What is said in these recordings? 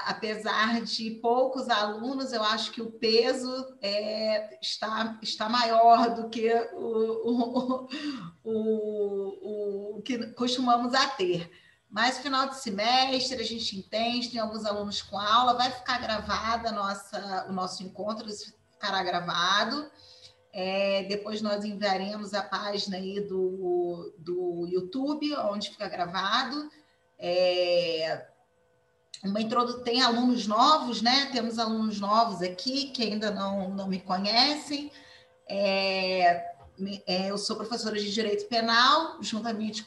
apesar de poucos alunos, eu acho que o peso está maior do que o que costumamos a ter. Mas, final de semestre, a gente entende, tem alguns alunos com aula, vai ficar gravada o nosso encontro, isso ficará gravado. Depois nós enviaremos a página aí do YouTube, onde fica gravado. Tem alunos novos, né? Temos alunos novos aqui que ainda não me conhecem. Eu sou professora de Direito Penal, juntamente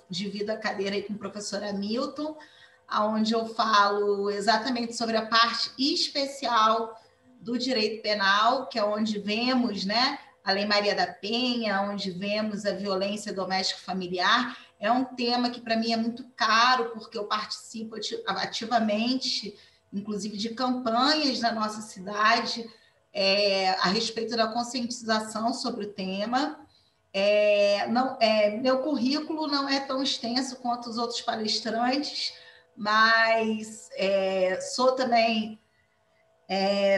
divido a cadeira aí com o professor Hamilton, onde eu falo exatamente sobre a parte especial do direito penal, que é onde vemos, né, a Lei Maria da Penha, onde vemos a violência doméstica familiar. É um tema que, para mim, é muito caro, porque eu participo ativamente, inclusive, de campanhas na nossa cidade a respeito da conscientização sobre o tema. Meu currículo não é tão extenso quanto os outros palestrantes, mas sou também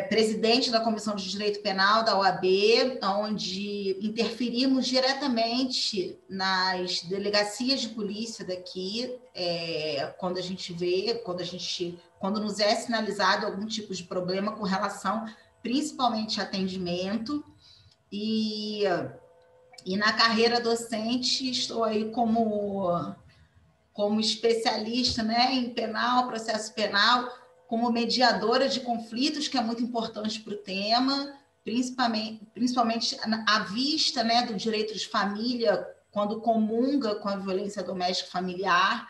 presidente da Comissão de Direito Penal da OAB, onde interferimos diretamente nas delegacias de polícia daqui, quando a gente vê, quando nos é sinalizado algum tipo de problema com relação, principalmente, a atendimento. E na carreira docente, estou aí como especialista, né, em penal, processo penal, como mediadora de conflitos, que é muito importante para o tema, principalmente à vista, né, do direito de família, quando comunga com a violência doméstica familiar.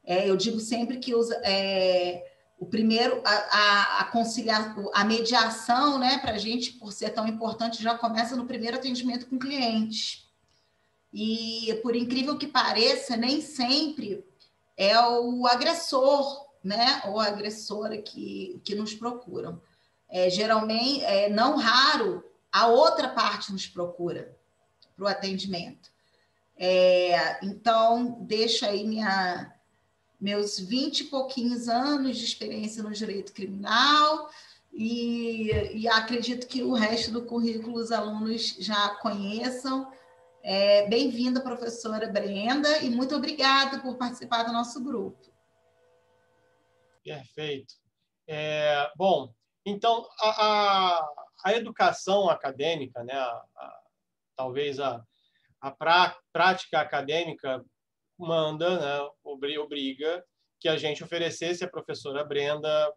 Eu digo sempre que o primeiro, a mediação, né, para a gente, por ser tão importante, já começa no primeiro atendimento com clientes. E, por incrível que pareça, nem sempre é o agressor, né, ou a agressora que nos procuram. Geralmente, não raro, a outra parte nos procura para o atendimento. Então, deixo aí meus 20 e pouquinhos anos de experiência no direito criminal e acredito que o resto do currículo os alunos já conheçam. Bem-vinda, professora Brenda, e muito obrigada por participar do nosso grupo. Perfeito. Bom, então, a educação acadêmica, né, talvez a prática acadêmica manda, né, obriga que a gente oferecesse à professora Brenda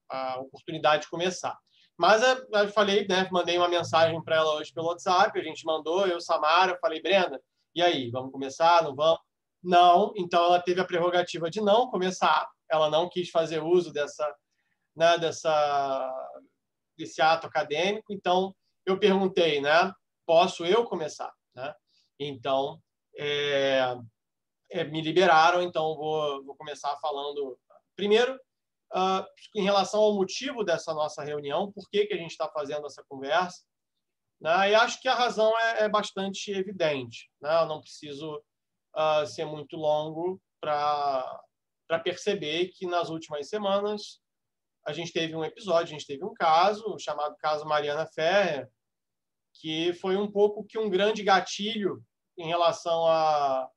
a oportunidade de começar. Mas eu falei, né, mandei uma mensagem para ela hoje pelo WhatsApp, a gente mandou, eu, Samara, falei, Brenda, e aí, vamos começar, não vamos? Não, então ela teve a prerrogativa de não começar, ela não quis fazer uso né, desse ato acadêmico, então eu perguntei, né, posso eu começar? Né? Então, me liberaram, então vou começar falando primeiro, em relação ao motivo dessa nossa reunião, por que a gente está fazendo essa conversa, né? E acho que a razão é bastante evidente, né? Eu não preciso ser muito longo para perceber que nas últimas semanas a gente teve um episódio, a gente teve um caso, chamado caso Mariana Ferrer, que foi um pouco que um grande gatilho em relação a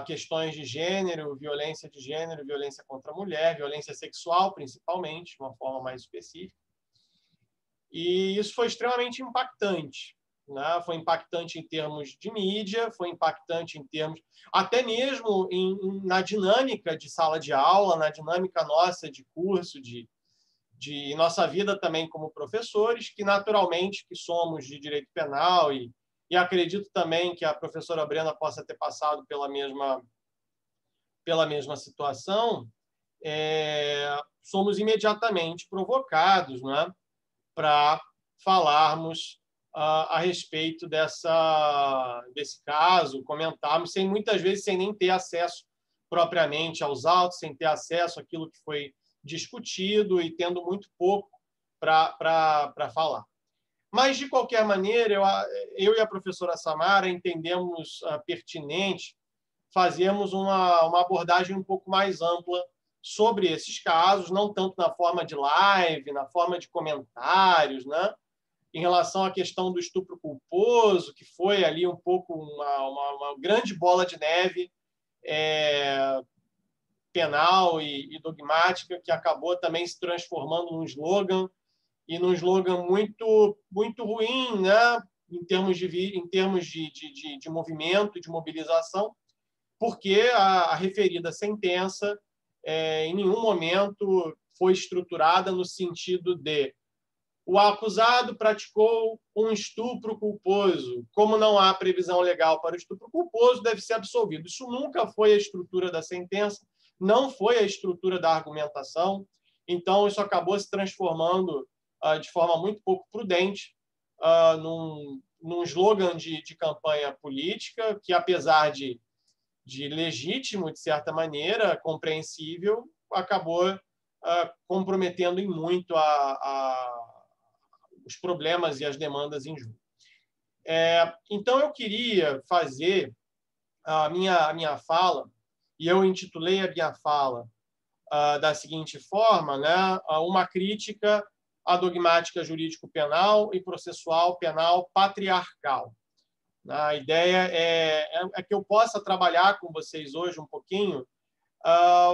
questões de gênero, violência contra a mulher, violência sexual, principalmente, de uma forma mais específica. E isso foi extremamente impactante, né? Foi impactante em termos de mídia, foi impactante em termos, até mesmo na dinâmica de sala de aula, na dinâmica nossa de curso, de nossa vida também como professores, que naturalmente que somos de direito penal e acredito também que a professora Brenda possa ter passado pela mesma situação, somos imediatamente provocados, né, para falarmos a respeito desse caso, comentarmos, muitas vezes sem nem ter acesso propriamente aos autos, sem ter acesso àquilo que foi discutido e tendo muito pouco para falar. Mas, de qualquer maneira, eu e a professora Samara entendemos pertinente fazermos uma abordagem um pouco mais ampla sobre esses casos, não tanto na forma de live, na forma de comentários, né? Em relação à questão do estupro culposo, que foi ali um pouco uma grande bola de neve penal e dogmática, que acabou também se transformando num slogan, e num slogan muito, muito ruim, né? em termos de movimento, de mobilização, porque a referida sentença em nenhum momento foi estruturada no sentido de o acusado praticou um estupro culposo. Como não há previsão legal para o estupro culposo, deve ser absolvido. Isso nunca foi a estrutura da sentença, não foi a estrutura da argumentação. Então, isso acabou se transformando de forma muito pouco prudente num slogan de campanha política que, apesar de legítimo, de certa maneira, compreensível, acabou comprometendo em muito os problemas e as demandas em julho. Então, eu queria fazer a minha fala, e eu intitulei a minha fala da seguinte forma, né? Uma crítica à dogmática jurídico-penal e processual penal patriarcal. A ideia é que eu possa trabalhar com vocês hoje um pouquinho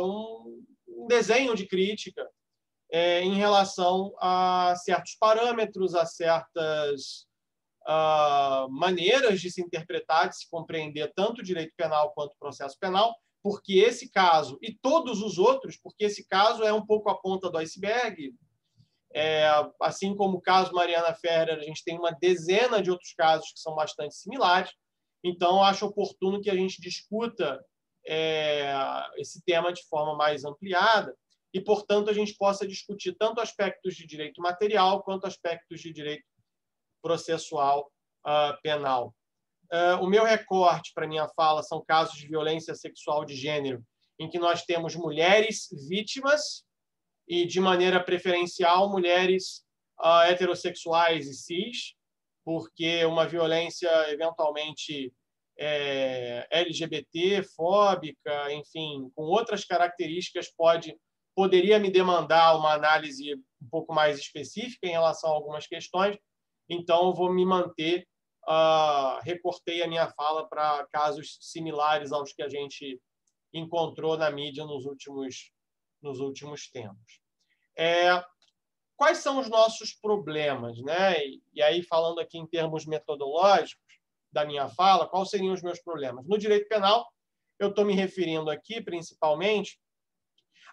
um desenho de crítica em relação a certos parâmetros, a certas maneiras de se interpretar, de se compreender tanto o direito penal quanto o processo penal, porque esse caso, e todos os outros, porque esse caso é um pouco a ponta do iceberg, assim como o caso Mariana Ferrer, a gente tem uma dezena de outros casos que são bastante similares, então acho oportuno que a gente discuta esse tema de forma mais ampliada, e, portanto, a gente possa discutir tanto aspectos de direito material quanto aspectos de direito processual penal. O meu recorte para minha fala são casos de violência sexual de gênero, em que nós temos mulheres vítimas e, de maneira preferencial, mulheres heterossexuais e cis, porque uma violência, eventualmente, LGBT, fóbica, enfim, com outras características, poderia me demandar uma análise um pouco mais específica em relação a algumas questões, então eu vou me manter, recortei a minha fala para casos similares aos que a gente encontrou na mídia nos últimos tempos. Quais são os nossos problemas, né? E aí, falando aqui em termos metodológicos da minha fala, quais seriam os meus problemas? No direito penal, eu estou me referindo aqui, principalmente,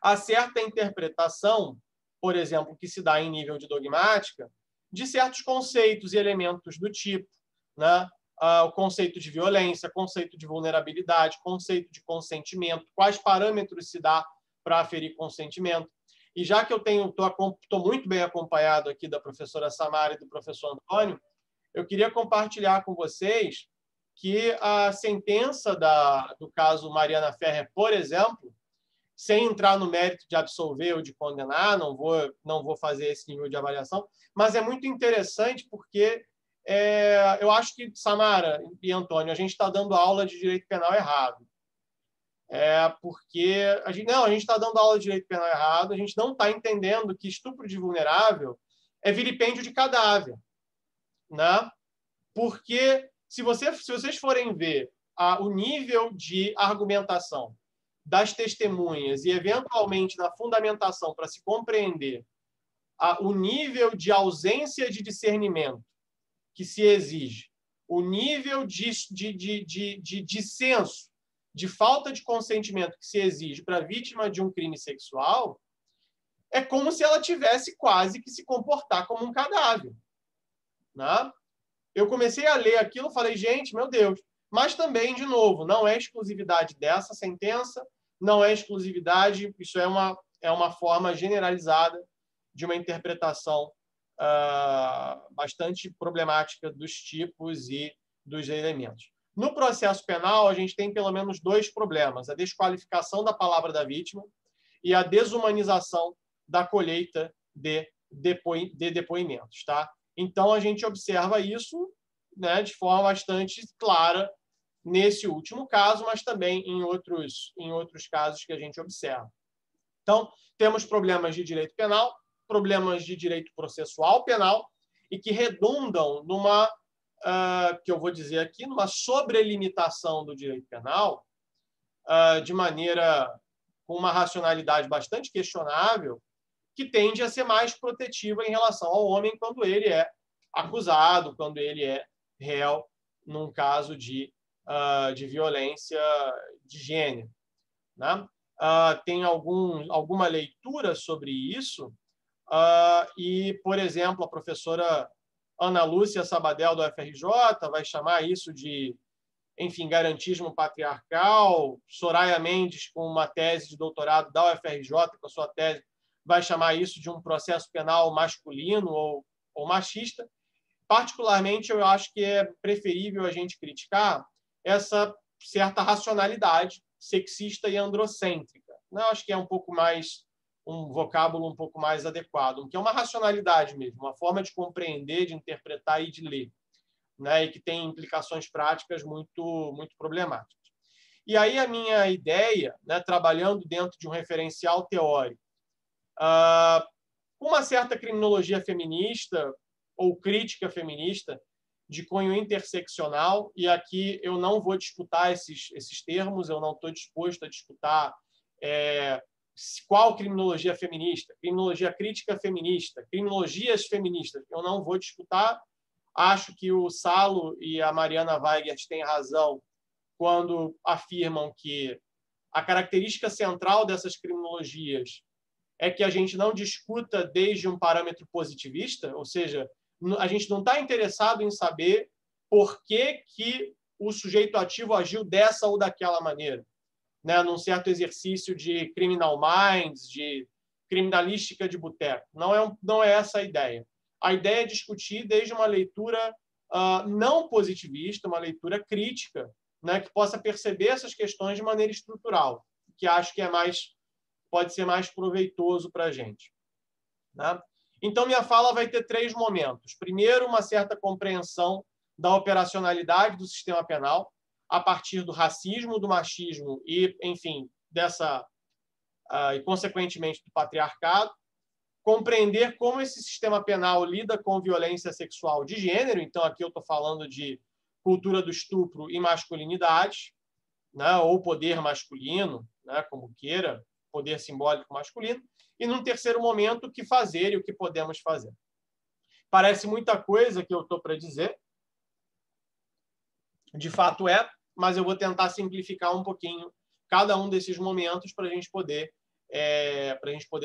a certa interpretação, por exemplo, que se dá em nível de dogmática, de certos conceitos e elementos do tipo, né? O conceito de violência, conceito de vulnerabilidade, conceito de consentimento, quais parâmetros se dá para aferir consentimento. E já que eu estou muito bem acompanhado aqui da professora Samara e do professor Antônio, eu queria compartilhar com vocês que a sentença do caso Mariana Ferrer, por exemplo, sem entrar no mérito de absolver ou de condenar, não vou fazer esse nível de avaliação, mas é muito interessante porque eu acho que, Samara e Antônio, a gente está dando aula de direito penal errado. Porque a gente está dando aula de direito penal errado, a gente não está entendendo que estupro de vulnerável é vilipêndio de cadáver. Né? Porque, se vocês forem ver o nível de argumentação das testemunhas e, eventualmente, na fundamentação para se compreender o nível de ausência de discernimento que se exige, o nível de dissenso, de falta de consentimento que se exige para a vítima de um crime sexual, é como se ela tivesse quase que se comportar como um cadáver. Né? Eu comecei a ler aquilo e falei, gente, meu Deus. Mas também, de novo, não é exclusividade dessa sentença, não é exclusividade, isso é uma forma generalizada de uma interpretação bastante problemática dos tipos e dos elementos. No processo penal, a gente tem pelo menos dois problemas: a desqualificação da palavra da vítima e a desumanização da colheita de depoimentos. Tá? Então, a gente observa isso, né, de forma bastante clara nesse último caso, mas também em outros casos que a gente observa. Então, temos problemas de direito penal, problemas de direito processual penal, e que redundam numa, que eu vou dizer aqui, numa sobrelimitação do direito penal, de maneira com uma racionalidade bastante questionável, que tende a ser mais protetiva em relação ao homem quando ele é acusado, quando ele é réu, num caso de violência de gênero, né? Tem alguma leitura sobre isso, e, por exemplo, a professora Ana Lúcia Sabadell, do UFRJ, vai chamar isso de, enfim, garantismo patriarcal. Soraya Mendes, com uma tese de doutorado da UFRJ, com a sua tese, vai chamar isso de um processo penal masculino ou machista. Particularmente, eu acho que é preferível a gente criticar essa certa racionalidade sexista e androcêntrica. Eu acho que é um pouco mais um vocábulo um pouco mais adequado, que é uma racionalidade mesmo, uma forma de compreender, de interpretar e de ler, né? E que tem implicações práticas muito, muito problemáticas. E aí a minha ideia, né, trabalhando dentro de um referencial teórico, uma certa criminologia feminista ou crítica feminista de cunho interseccional, e aqui eu não vou disputar esses termos, eu não estou disposto a disputar qual criminologia feminista, criminologia crítica feminista, criminologias feministas, eu não vou disputar. Acho que o Salo e a Mariana Weigert têm razão quando afirmam que a característica central dessas criminologias é que a gente não discuta desde um parâmetro positivista, ou seja, a gente não está interessado em saber por que o sujeito ativo agiu dessa ou daquela maneira, né, num certo exercício de criminal minds, de criminalística de boteco. Não é essa a ideia. A ideia é discutir desde uma leitura não positivista, uma leitura crítica, né, que possa perceber essas questões de maneira estrutural, que acho que pode ser mais proveitoso para a gente, né? Então, minha fala vai ter 3 momentos. Primeiro, uma certa compreensão da operacionalidade do sistema penal, a partir do racismo, do machismo e, enfim, e consequentemente do patriarcado, compreender como esse sistema penal lida com violência sexual de gênero. Então, aqui eu estou falando de cultura do estupro e masculinidade, né, ou poder masculino, né, como queira, poder simbólico masculino. E, num terceiro momento, o que fazer e o que podemos fazer. Parece muita coisa que eu estou para dizer, de fato é, mas eu vou tentar simplificar um pouquinho cada um desses momentos para a gente poder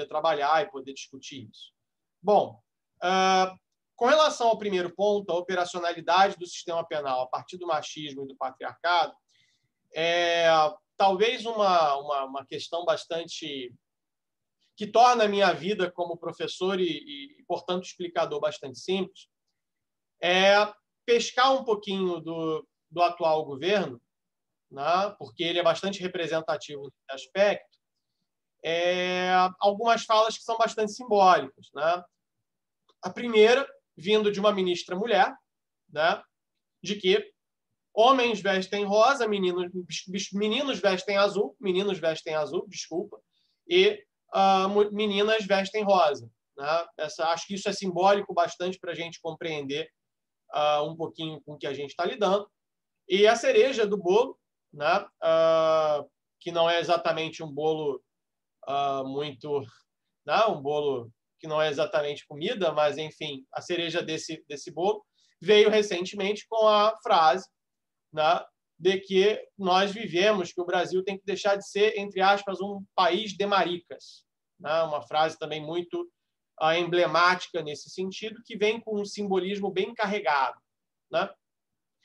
trabalhar e poder discutir isso. Bom, com relação ao primeiro ponto, a operacionalidade do sistema penal a partir do machismo e do patriarcado, talvez uma questão bastante que torna a minha vida como professor e portanto, explicador bastante simples, é pescar um pouquinho do atual governo, né, porque ele é bastante representativo nesse aspecto, algumas falas que são bastante simbólicas, né? A primeira, vindo de uma ministra mulher, né, de que homens vestem rosa, meninos vestem azul, desculpa, e meninas vestem rosa, né? Acho que isso é simbólico bastante para a gente compreender um pouquinho com o que a gente está lidando. E a cereja do bolo, né, que não é exatamente um bolo um bolo que não é exatamente comida, mas, enfim, a cereja desse bolo veio recentemente com a frase, né, de que nós vivemos, que o Brasil tem que deixar de ser, entre aspas, um país de maricas, né? Uma frase também muito emblemática nesse sentido, que vem com um simbolismo bem carregado, né?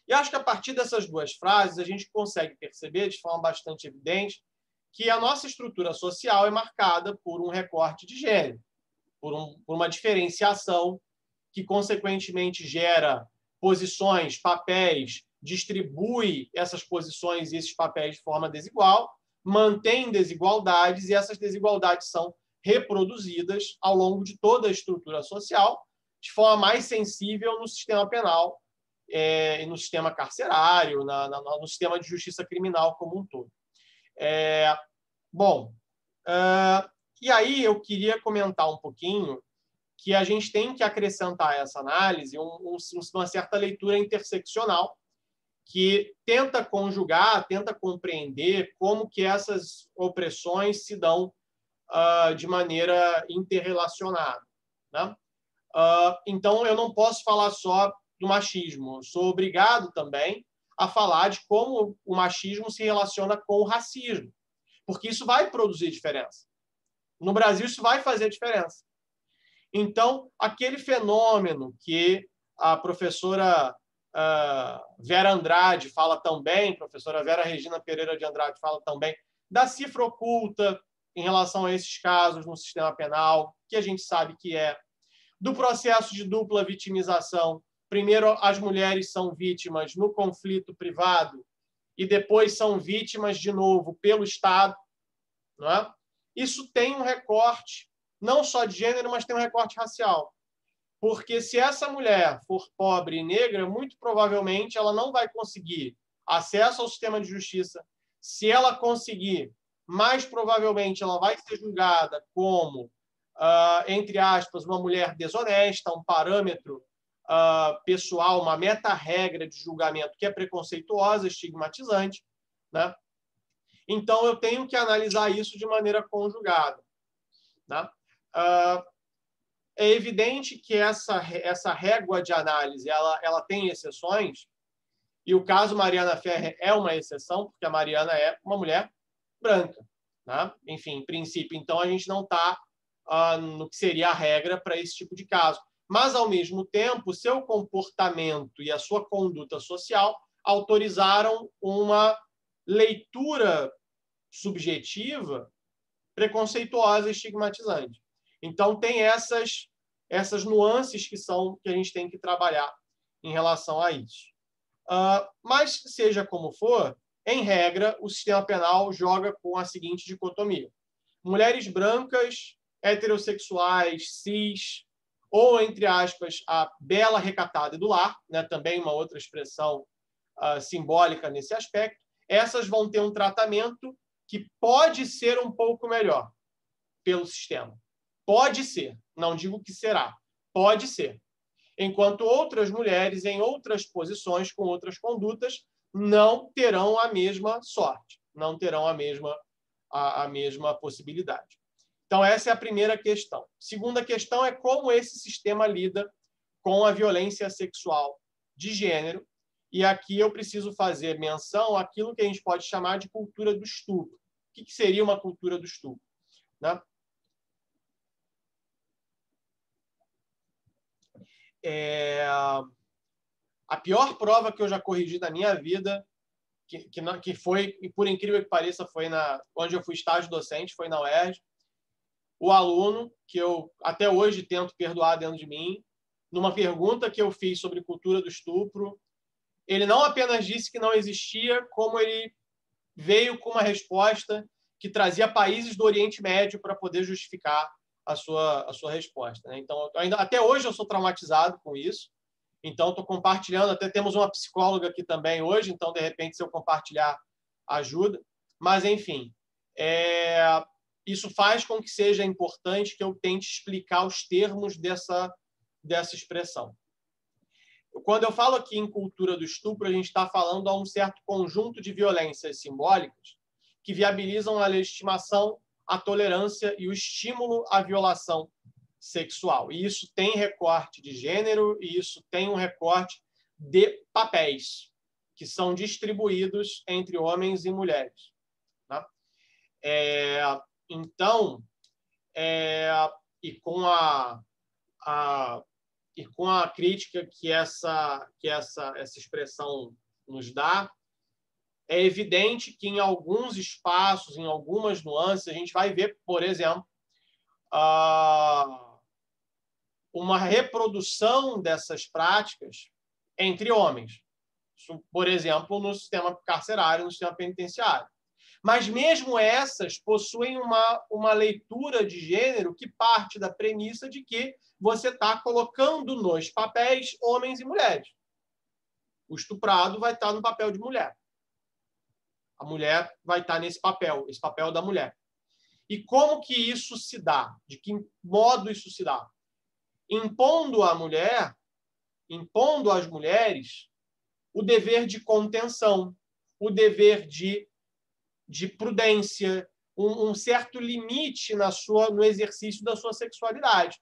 E acho que a partir dessas 2 frases a gente consegue perceber de forma bastante evidente que a nossa estrutura social é marcada por um recorte de gênero, por uma diferenciação que, consequentemente, gera posições, papéis, distribui essas posições e esses papéis de forma desigual, mantém desigualdades, e essas desigualdades são reproduzidas ao longo de toda a estrutura social, de forma mais sensível no sistema penal, e no sistema carcerário, no sistema de justiça criminal como um todo. Bom, E aí eu queria comentar um pouquinho que a gente tem que acrescentar a essa análise uma certa leitura interseccional que tenta conjugar, tenta compreender como que essas opressões se dão de maneira interrelacionada, né? Então, eu não posso falar só do machismo. Eu sou obrigado também a falar de como o machismo se relaciona com o racismo, porque isso vai produzir diferença. No Brasil, isso vai fazer diferença. Então, aquele fenômeno que a professora Vera Andrade fala tão bem, professora Vera Regina Pereira de Andrade fala tão bem, da cifra oculta em relação a esses casos no sistema penal, que a gente sabe que é, do processo de dupla vitimização. Primeiro, as mulheres são vítimas no conflito privado e depois são vítimas, de novo, pelo Estado. Não é? Isso tem um recorte, não só de gênero, mas tem um recorte racial. Porque se essa mulher for pobre e negra, muito provavelmente ela não vai conseguir acesso ao sistema de justiça. Se ela conseguir, mais provavelmente ela vai ser julgada como, entre aspas, uma mulher desonesta, um parâmetro pessoal, uma meta-regra de julgamento que é preconceituosa, estigmatizante, né? Então, eu tenho que analisar isso de maneira conjugada, né? É evidente que essa régua de análise ela tem exceções, e o caso Mariana Ferrer é uma exceção, porque a Mariana é uma mulher branca, né? Enfim, em princípio, então a gente não está no que seria a regra para esse tipo de caso. Mas, ao mesmo tempo, seu comportamento e a sua conduta social autorizaram uma leitura subjetiva preconceituosa e estigmatizante. Então, tem essas nuances que a gente tem que trabalhar em relação a isso. Mas, seja como for, em regra, o sistema penal joga com a seguinte dicotomia. Mulheres brancas, heterossexuais, cis, ou, entre aspas, a bela recatada e do lar, né, também uma outra expressão simbólica nesse aspecto, essas vão ter um tratamento que pode ser um pouco melhor pelo sistema. Pode ser, não digo que será, pode ser. Enquanto outras mulheres, em outras posições, com outras condutas, não terão a mesma sorte, não terão a mesma possibilidade. Então, essa é a primeira questão. Segunda questão é como esse sistema lida com a violência sexual de gênero. E aqui eu preciso fazer menção àquilo que a gente pode chamar de cultura do estupro. O que seria uma cultura do estupro? Né? A pior prova que eu já corrigi na minha vida, que foi, e por incrível que pareça, foi onde eu fui estágio docente, foi na UERJ. O aluno, que eu até hoje tento perdoar dentro de mim, numa pergunta que eu fiz sobre cultura do estupro, ele não apenas disse que não existia, como ele veio com uma resposta que trazia países do Oriente Médio para poder justificar a sua resposta, né? Então, até hoje eu sou traumatizado com isso. Então, estou compartilhando. Até temos uma psicóloga aqui também hoje, então, de repente, se eu compartilhar, ajuda. Mas, enfim, isso faz com que seja importante que eu tente explicar os termos dessa expressão. Quando eu falo aqui em cultura do estupro, a gente está falando a um certo conjunto de violências simbólicas que viabilizam a legitimação, a tolerância e o estímulo à violação sexual. E isso tem recorte de gênero e isso tem um recorte de papéis que são distribuídos entre homens e mulheres. Né? Então, e com a crítica que essa expressão nos dá, é evidente que em alguns espaços, em algumas nuances, a gente vai ver, por exemplo, uma reprodução dessas práticas entre homens. Isso, por exemplo, no sistema carcerário, no sistema penitenciário. Mas mesmo essas possuem uma leitura de gênero que parte da premissa de que você está colocando nos papéis homens e mulheres. O estuprado vai estar no papel de mulher. A mulher vai estar nesse papel, esse papel da mulher. E como que isso se dá? De que modo isso se dá? Impondo à mulher, impondo às mulheres o dever de contenção, o dever de prudência, um certo limite no exercício da sua sexualidade.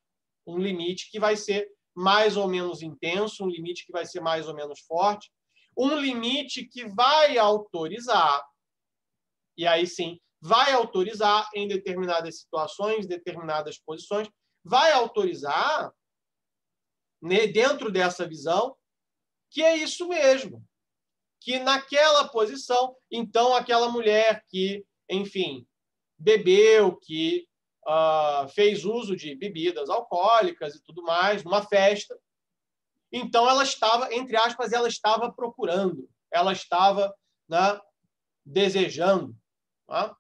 Um limite que vai ser mais ou menos intenso, um limite que vai ser mais ou menos forte, um limite que vai autorizar, e aí sim, vai autorizar em determinadas situações, determinadas posições, vai autorizar, né, dentro dessa visão, que é isso mesmo, que naquela posição, então, aquela mulher que, enfim, bebeu, que fez uso de bebidas alcoólicas e tudo mais, numa festa, então ela estava, entre aspas, ela estava procurando, ela estava, né, desejando. Tá?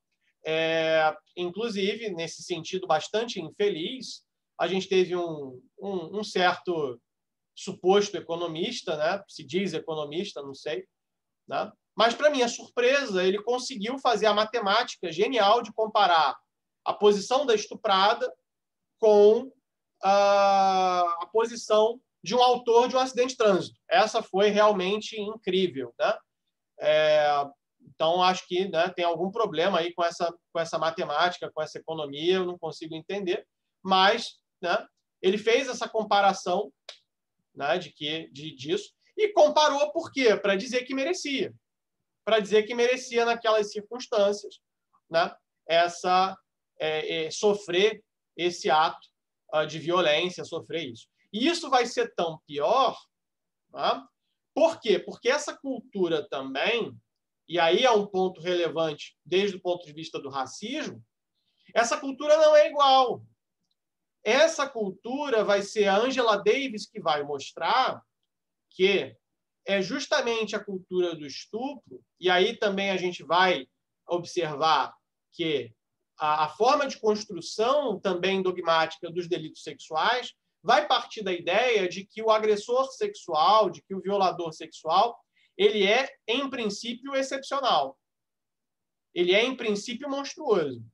Inclusive, nesse sentido bastante infeliz, a gente teve um certo suposto economista, né? Se diz economista, não sei, né? Mas, para minha surpresa, ele conseguiu fazer a matemática genial de comparar a posição da estuprada com a posição de um autor de um acidente de trânsito. Essa foi realmente incrível, né? Então, acho que, né, tem algum problema aí com essa matemática, com essa economia, eu não consigo entender, mas, né, ele fez essa comparação, né, disso, e comparou por quê? Para dizer que merecia. Para dizer que merecia, naquelas circunstâncias, né, sofrer esse ato de violência, sofrer isso. E isso vai ser tão pior, tá? Por quê? Porque essa cultura também, e aí é um ponto relevante desde o ponto de vista do racismo, essa cultura não é igual. Essa cultura vai ser a Angela Davis que vai mostrar que é justamente a cultura do estupro, e aí também a gente vai observar que a forma de construção também dogmática dos delitos sexuais vai partir da ideia de que o agressor sexual, de que o violador sexual, ele é, em princípio, excepcional. Ele é, em princípio, monstruoso.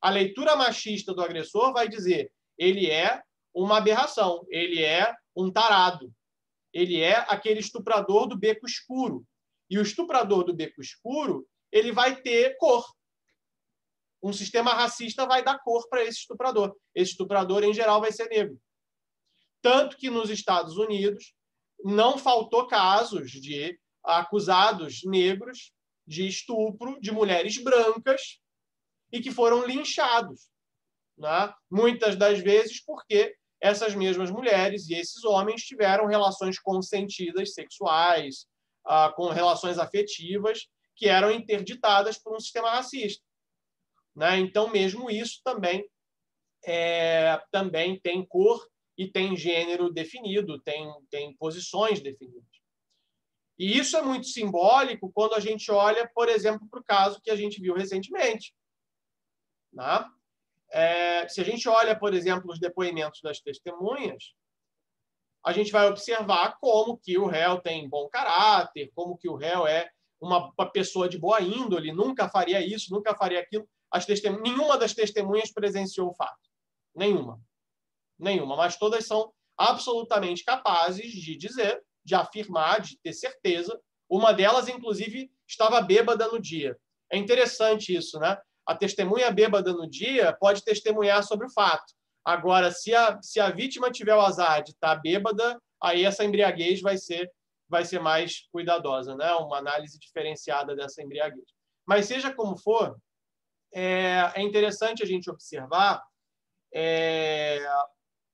A leitura machista do agressor vai dizer ele é uma aberração, ele é um tarado, ele é aquele estuprador do beco escuro. E o estuprador do beco escuro, ele vai ter cor. Um sistema racista vai dar cor para esse estuprador. Esse estuprador, em geral, vai ser negro. Tanto que nos Estados Unidos não faltou casos de acusados negros de estupro de mulheres brancas e que foram linchados, né? Muitas das vezes porque essas mesmas mulheres e esses homens tiveram relações consentidas sexuais, com relações afetivas que eram interditadas por um sistema racista, né? Então, mesmo isso também tem cor e tem gênero definido, tem posições definidas. E isso é muito simbólico quando a gente olha, por exemplo, para o caso que a gente viu recentemente, né? Se a gente olha, por exemplo, os depoimentos das testemunhas, a gente vai observar como que o réu tem bom caráter, como que o réu é uma pessoa de boa índole, nunca faria isso, nunca faria aquilo. Nenhuma das testemunhas presenciou o fato. Nenhuma. Mas todas são absolutamente capazes de dizer, de afirmar, de ter certeza. Uma delas, inclusive, estava bêbada no dia. É interessante isso, né? A testemunha bêbada no dia pode testemunhar sobre o fato. Agora, se a vítima tiver o azar de estar bêbada, aí essa embriaguez vai ser mais cuidadosa, né? Uma análise diferenciada dessa embriaguez. Mas, seja como for, é interessante a gente observar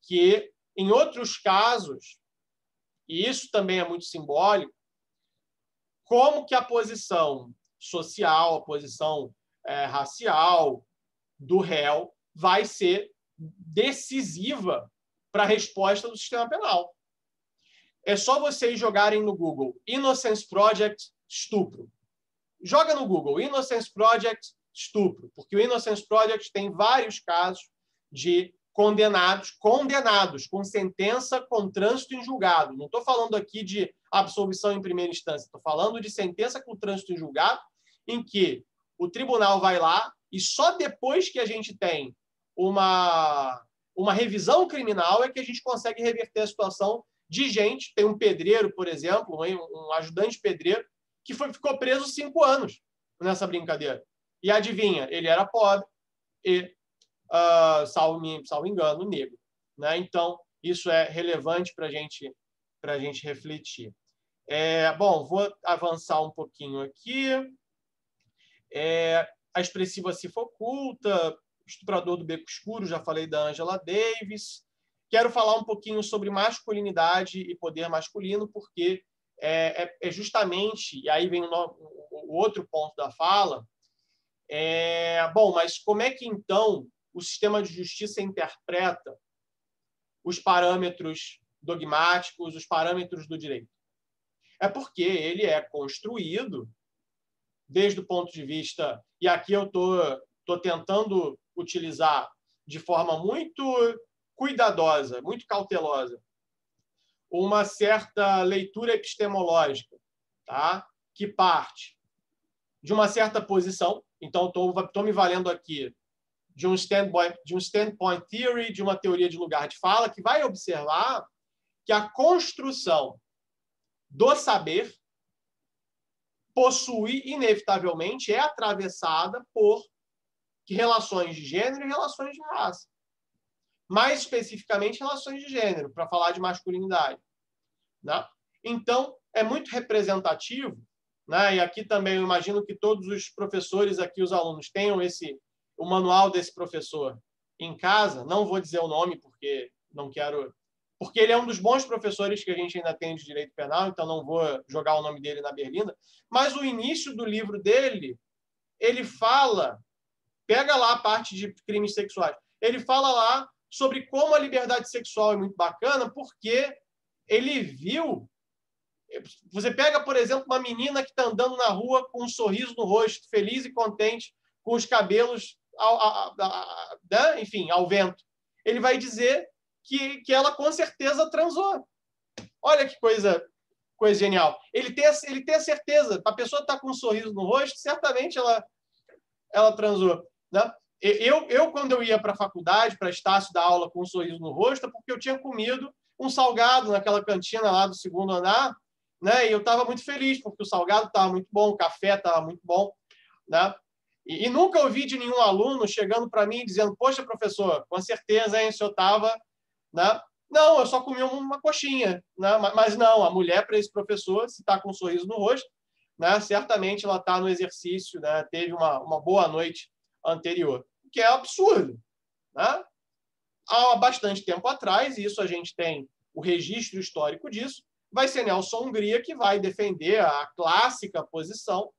que, em outros casos, e isso também é muito simbólico, como que a posição social, a posição racial do réu vai ser decisiva para a resposta do sistema penal. É só vocês jogarem no Google Innocence Project estupro. Joga no Google Innocence Project estupro, porque o Innocence Project tem vários casos de condenados com sentença com trânsito em julgado. Não estou falando aqui de absolvição em primeira instância, estou falando de sentença com trânsito em julgado, em que o tribunal vai lá, E só depois que a gente tem uma revisão criminal é que a gente consegue reverter a situação de gente. Tem um pedreiro, por exemplo, um ajudante pedreiro, que ficou preso 5 anos nessa brincadeira. E adivinha, ele era pobre e, salvo engano, negro. Né? Então, isso é relevante para a gente refletir. Bom, vou avançar um pouquinho aqui. A expressiva cifra oculta, estuprador do beco escuro, já falei da Angela Davis. Quero falar um pouquinho sobre masculinidade e poder masculino, porque é justamente, e aí vem o outro ponto da fala, bom, mas como é que, então, o sistema de justiça interpreta os parâmetros dogmáticos, os parâmetros do direito? É porque ele é construído desde o ponto de vista, e aqui eu estou tentando utilizar de forma muito cuidadosa, muito cautelosa, uma certa leitura epistemológica, tá? Que parte de uma certa posição. Então, estou me valendo aqui de um standpoint theory, de uma teoria de lugar de fala, que vai observar que a construção do saber possui, inevitavelmente, é atravessada por relações de gênero e relações de raça. Mais especificamente, relações de gênero, para falar de masculinidade. Né? Então, é muito representativo, né? E aqui também eu imagino que todos os professores aqui, os alunos, tenham o manual desse professor em casa. Não vou dizer o nome, porque não quero... Porque ele é um dos bons professores que a gente ainda tem de direito penal, então não vou jogar o nome dele na berlinda. Mas o início do livro dele, ele fala... Pega lá a parte de crimes sexuais. Ele fala lá sobre como a liberdade sexual é muito bacana, porque ele viu... Você pega, por exemplo, uma menina que está andando na rua com um sorriso no rosto, feliz e contente, com os cabelos, enfim, ao vento. Ele vai dizer que ela com certeza transou. Olha que coisa genial. Ele tem a certeza. A pessoa está com um sorriso no rosto, certamente ela transou. Né? Quando eu ia para a faculdade, para Estácio dar aula com um sorriso no rosto, é porque eu tinha comido um salgado naquela cantina lá do 2º andar, né? E eu estava muito feliz, porque o salgado estava muito bom, o café estava muito bom. Né? E nunca ouvi de nenhum aluno chegando para mim dizendo: poxa, professor, com certeza, hein, o senhor estava... Né? Não, eu só comi uma coxinha. Né? Mas não, a mulher, para esse professor, se está com um sorriso no rosto, né, certamente ela está no exercício, né, teve uma boa noite anterior, o que é absurdo. Né? Há bastante tempo atrás, e isso a gente tem o registro histórico disso, vai ser Nelson Hungria que vai defender a clássica posição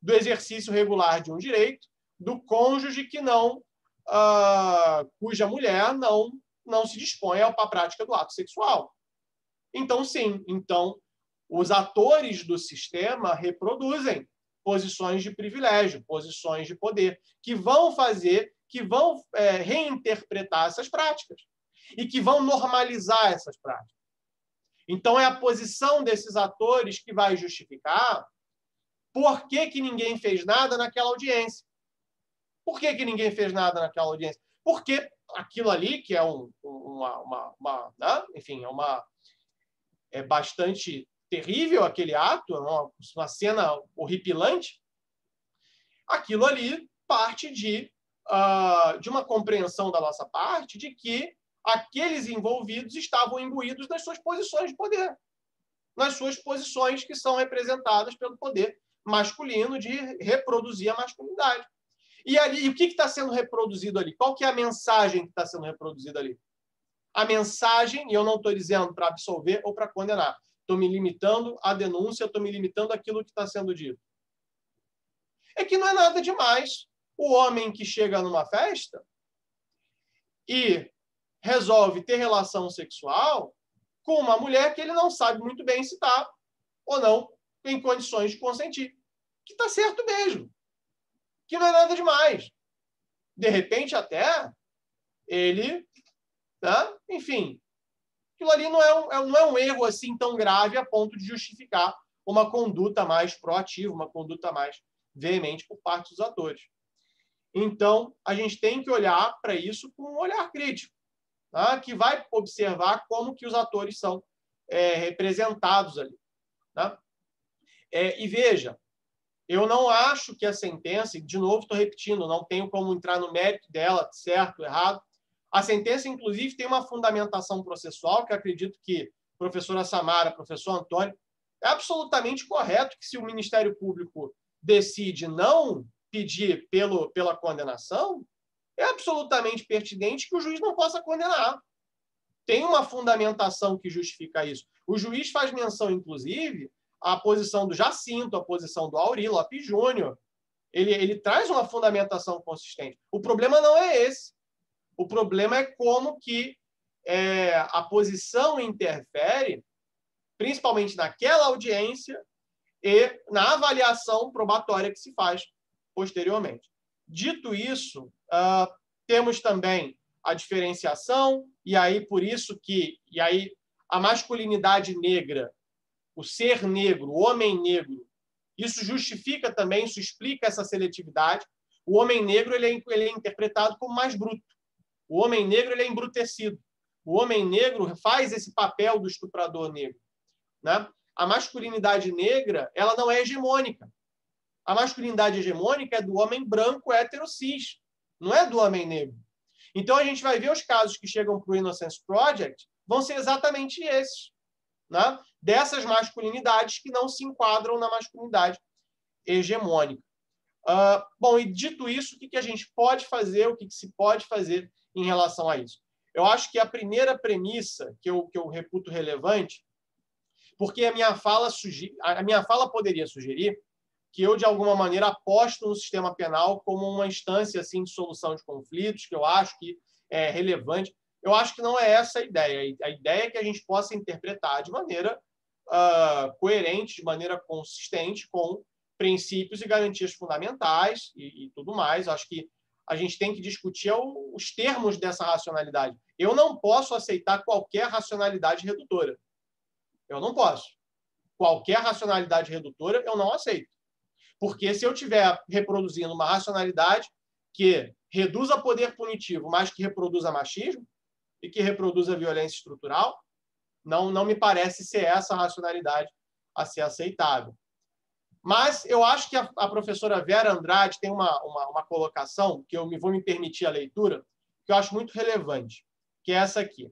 do exercício regular de um direito do cônjuge que cuja mulher não se dispõe à prática do ato sexual. Então, sim, os atores do sistema reproduzem posições de privilégio, posições de poder, que vão reinterpretar essas práticas e que vão normalizar essas práticas. Então, é a posição desses atores que vai justificar por que ninguém fez nada naquela audiência. Por que ninguém fez nada naquela audiência? Porque aquilo ali, que é enfim, é bastante terrível aquele ato, uma cena horripilante, aquilo ali parte de uma compreensão da nossa parte de que aqueles envolvidos estavam imbuídos nas suas posições de poder, nas suas posições que são representadas pelo poder masculino de reproduzir a masculinidade. E o que está sendo reproduzido ali? Qual que é a mensagem que está sendo reproduzida ali? A mensagem, e eu não estou dizendo para absolver ou para condenar, estou me limitando à denúncia, estou me limitando àquilo que está sendo dito. É que não é nada demais o homem que chega numa festa e resolve ter relação sexual com uma mulher que ele não sabe muito bem se está ou não em condições de consentir. Que está certo mesmo. Que não é nada demais. De repente, até ele... Né? Enfim, aquilo ali não é um erro assim tão grave a ponto de justificar uma conduta mais proativa, uma conduta mais veemente por parte dos atores. Então, a gente tem que olhar para isso com um olhar crítico, tá? Que vai observar como que os atores são representados ali. Tá? E veja, eu não acho que a sentença, e de novo estou repetindo, não tenho como entrar no mérito dela, certo, errado. A sentença, inclusive, tem uma fundamentação processual, que acredito que a professora Samara, professor Antônio, é absolutamente correto que, se o Ministério Público decide não pedir pela condenação, é absolutamente pertinente que o juiz não possa condenar. Tem uma fundamentação que justifica isso. O juiz faz menção, inclusive, à posição do Jacinto, à posição do Auri Lopes Júnior. Ele traz uma fundamentação consistente. O problema não é esse. O problema é como que a posição interfere, principalmente naquela audiência e na avaliação probatória que se faz posteriormente. Dito isso, temos também a diferenciação, e aí por isso que a masculinidade negra, o ser negro, o homem negro, isso justifica também, isso explica essa seletividade. O homem negro ele é interpretado como mais bruto. O homem negro ele é embrutecido. O homem negro faz esse papel do estuprador negro, né? A masculinidade negra ela não é hegemônica. A masculinidade hegemônica é do homem branco hétero cis, não é do homem negro. Então, a gente vai ver os casos que chegam para o Innocence Project vão ser exatamente esses, né? Dessas masculinidades que não se enquadram na masculinidade hegemônica. Bom, e dito isso, o que a gente pode fazer, o que se pode fazer em relação a isso? Eu acho que a primeira premissa que eu reputo relevante, porque a minha fala poderia sugerir que eu, de alguma maneira, aposto no sistema penal como uma instância assim, de solução de conflitos, que eu acho que é relevante. Eu acho que não é essa a ideia. A ideia é que a gente possa interpretar de maneira coerente, de maneira consistente com princípios e garantias fundamentais e tudo mais. Eu acho que a gente tem que discutir os termos dessa racionalidade. Eu não posso aceitar qualquer racionalidade redutora. Eu não posso. Qualquer racionalidade redutora eu não aceito. Porque se eu estiver reproduzindo uma racionalidade que reduza poder punitivo, mas que reproduza machismo e que reproduza violência estrutural, não me parece ser essa a racionalidade a ser aceitável. Mas eu acho que a professora Vera Andrade tem uma colocação, que eu vou me permitir a leitura, que eu acho muito relevante, que é essa aqui.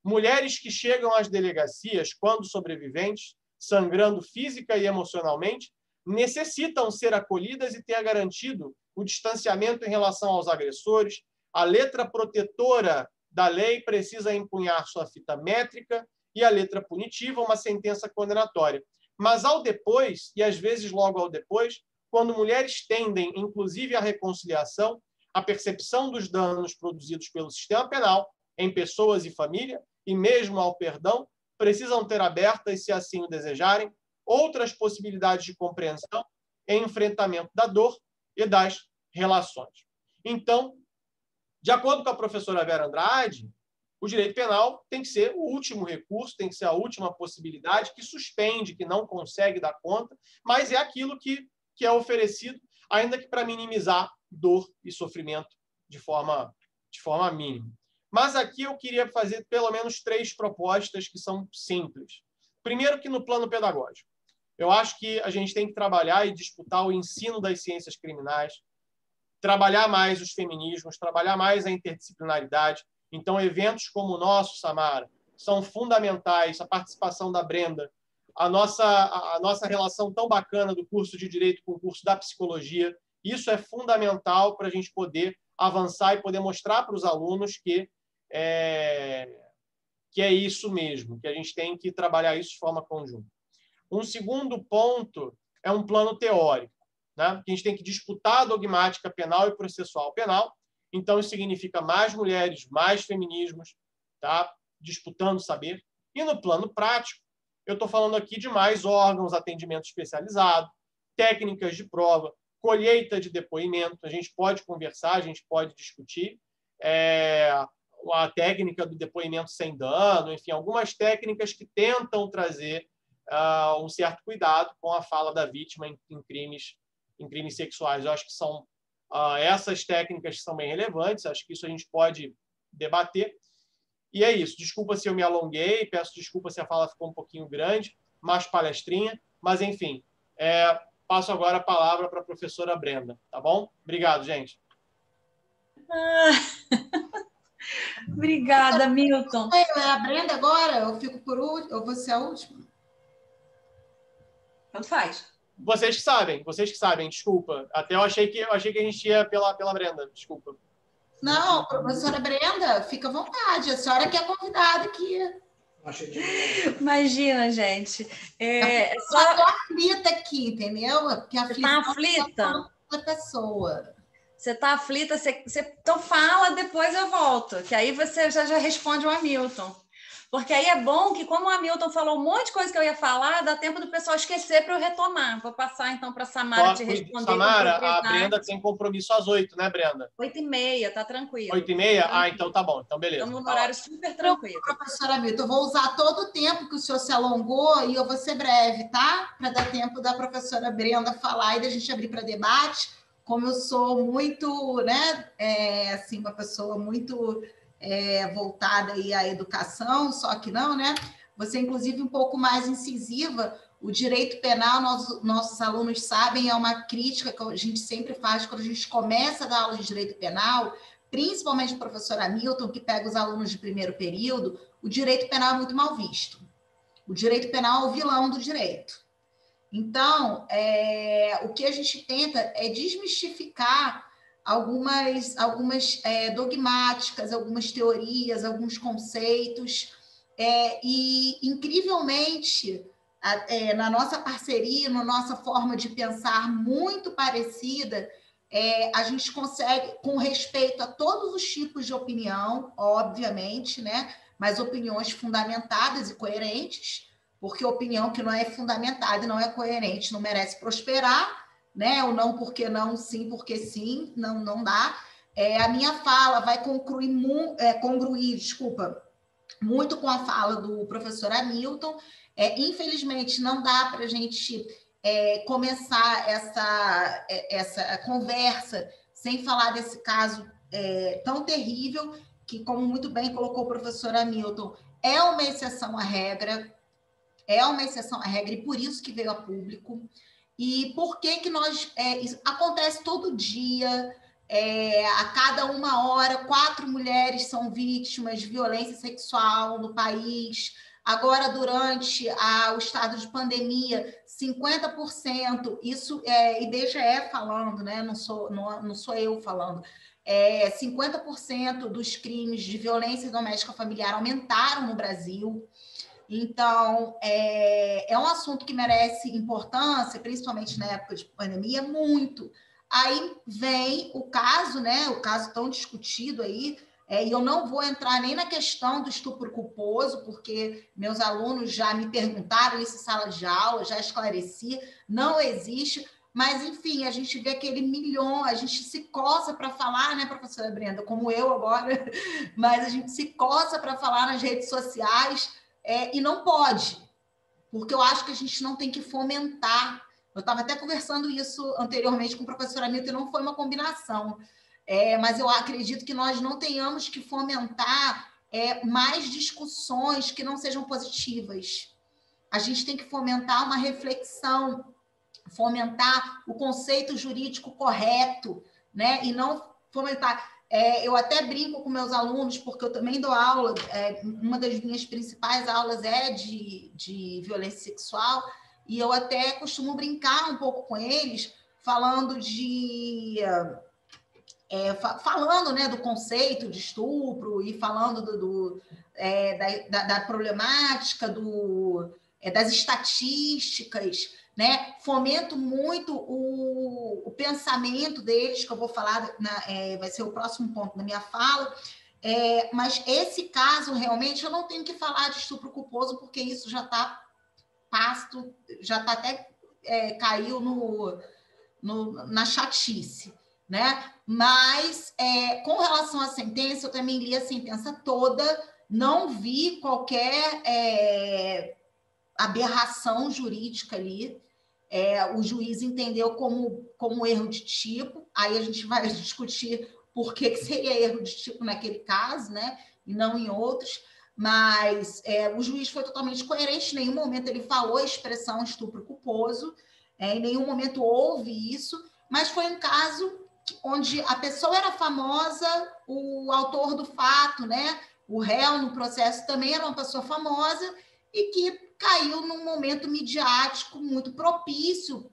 Mulheres que chegam às delegacias quando sobreviventes, sangrando física e emocionalmente, necessitam ser acolhidas e ter garantido o distanciamento em relação aos agressores. A letra protetora da lei precisa empunhar sua fita métrica e a letra punitiva, uma sentença condenatória. Mas ao depois, e às vezes logo ao depois, quando mulheres tendem, inclusive, à reconciliação, a percepção dos danos produzidos pelo sistema penal em pessoas e família, e mesmo ao perdão, precisam ter abertas, se assim o desejarem, outras possibilidades de compreensão e enfrentamento da dor e das relações. Então, de acordo com a professora Vera Andrade, o direito penal tem que ser o último recurso, tem que ser a última possibilidade que suspende, que não consegue dar conta, mas é aquilo que é oferecido, ainda que para minimizar dor e sofrimento de forma mínima. Mas aqui eu queria fazer pelo menos 3 propostas que são simples. Primeiro, que no plano pedagógico. Eu acho que a gente tem que trabalhar e disputar o ensino das ciências criminais, trabalhar mais os feminismos, trabalhar mais a interdisciplinaridade. Então, eventos como o nosso, Samara, são fundamentais, a participação da Brenda, a nossa relação tão bacana do curso de Direito com o curso da Psicologia. Isso é fundamental para a gente poder avançar e poder mostrar para os alunos que é isso mesmo, que a gente tem que trabalhar isso de forma conjunta. Um segundo ponto é um plano teórico, né? Que a gente tem que disputar a dogmática penal e processual penal. Então, isso significa mais mulheres, mais feminismos, tá? Disputando saber. E no plano prático, eu estou falando aqui de mais órgãos, atendimento especializado, técnicas de prova, colheita de depoimento. A gente pode conversar, a gente pode discutir. A técnica do depoimento sem dano, enfim, algumas técnicas que tentam trazer um certo cuidado com a fala da vítima em crimes sexuais. Eu acho que são essas técnicas que são bem relevantes, acho que isso a gente pode debater. E é isso. Desculpa se eu me alonguei, peço desculpa se a fala ficou um pouquinho grande, mais palestrinha, mas, enfim, passo agora a palavra para a professora Brenda, tá bom? Obrigado, gente. Obrigada, Milton. É a Brenda agora? Eu fico por último? Ou você é a última? Tanto faz. Vocês que sabem, desculpa. Até eu achei que a gente ia pela Brenda, desculpa. Não, professora Brenda, fica à vontade. A senhora que é convidada aqui. Imagina, gente. Só tô aflita aqui, entendeu? Porque a Você tá aflita? Da pessoa. Você tá aflita? Então fala, depois eu volto. Que aí você já responde o Hamilton. Porque aí é bom que, como o Hamilton falou um monte de coisa que eu ia falar, dá tempo do pessoal esquecer para eu retomar. Vou passar, então, para a Samara te responder. Samara, a Brenda tem compromisso às 8, né, Brenda? 8h30, tá tranquilo. 8h30? Ah, então tá bom. Então, beleza. Estamos no horário super tranquilo. Professora Hamilton, eu vou usar todo o tempo que o senhor se alongou e eu vou ser breve, tá? Para dar tempo da professora Brenda falar e da gente abrir para debate. Como eu sou muito, né, assim, uma pessoa muito voltada aí à educação, só que não, né? Você, inclusive, um pouco mais incisiva. O direito penal, nossos alunos sabem, é uma crítica que a gente sempre faz quando a gente começa a dar aula de direito penal, principalmente o professor Hamilton, que pega os alunos de primeiro período. O direito penal é muito mal visto. O direito penal é o vilão do direito. Então, o que a gente tenta é desmistificar algumas dogmáticas, algumas teorias, alguns conceitos, e, incrivelmente, na nossa parceria, na nossa forma de pensar muito parecida, a gente consegue, com respeito a todos os tipos de opinião, obviamente, né? Mas opiniões fundamentadas e coerentes, porque opinião que não é fundamentada e não é coerente não merece prosperar, né? O não porque não, sim porque sim, não dá. A minha fala vai congruir, muito com a fala do professor Hamilton. Infelizmente, não dá para a gente começar essa conversa sem falar desse caso tão terrível, que, como muito bem colocou o professor Hamilton, é uma exceção à regra, e por isso que veio a público. E por que nós... isso acontece todo dia, a cada 1 hora, 4 mulheres são vítimas de violência sexual no país. Agora, durante o estado de pandemia, 50%, isso é IBGE falando, né? Não sou eu falando, 50% dos crimes de violência doméstica familiar aumentaram no Brasil. Então, é um assunto que merece importância, principalmente na época de pandemia, muito. Aí vem o caso, né? O caso tão discutido aí, e eu não vou entrar nem na questão do estupro culposo, porque meus alunos já me perguntaram isso em sala de aula, já esclareci, não existe. Mas, enfim, a gente vê aquele milhão, a gente se coça para falar, né, professora Brenda? Como eu agora, mas a gente se coça para falar nas redes sociais. E não pode, porque eu acho que a gente não tem que fomentar. Eu estava até conversando isso anteriormente com o professor Hamilton e não foi uma combinação, mas eu acredito que nós não tenhamos que fomentar mais discussões que não sejam positivas. A gente tem que fomentar uma reflexão, fomentar o conceito jurídico correto, né? E não fomentar... eu até brinco com meus alunos, porque eu também dou aula, uma das minhas principais aulas é de violência sexual, e eu até costumo brincar um pouco com eles, falando né, do conceito de estupro e falando da problemática, das estatísticas, né? Fomento muito o pensamento deles, que eu vou falar, vai ser o próximo ponto da minha fala, mas esse caso, realmente, eu não tenho que falar de estupro culposo, porque isso já está pasto, já está até caiu na chatice, né? Mas, com relação à sentença, eu também li a sentença toda, não vi qualquer aberração jurídica ali. o juiz entendeu como erro de tipo, aí a gente vai discutir por que seria erro de tipo naquele caso, né, e não em outros, mas o juiz foi totalmente coerente, em nenhum momento ele falou a expressão estupro culposo, em nenhum momento houve isso, mas foi um caso onde a pessoa era famosa, o autor do fato, né, o réu no processo também era uma pessoa famosa e que caiu num momento midiático muito propício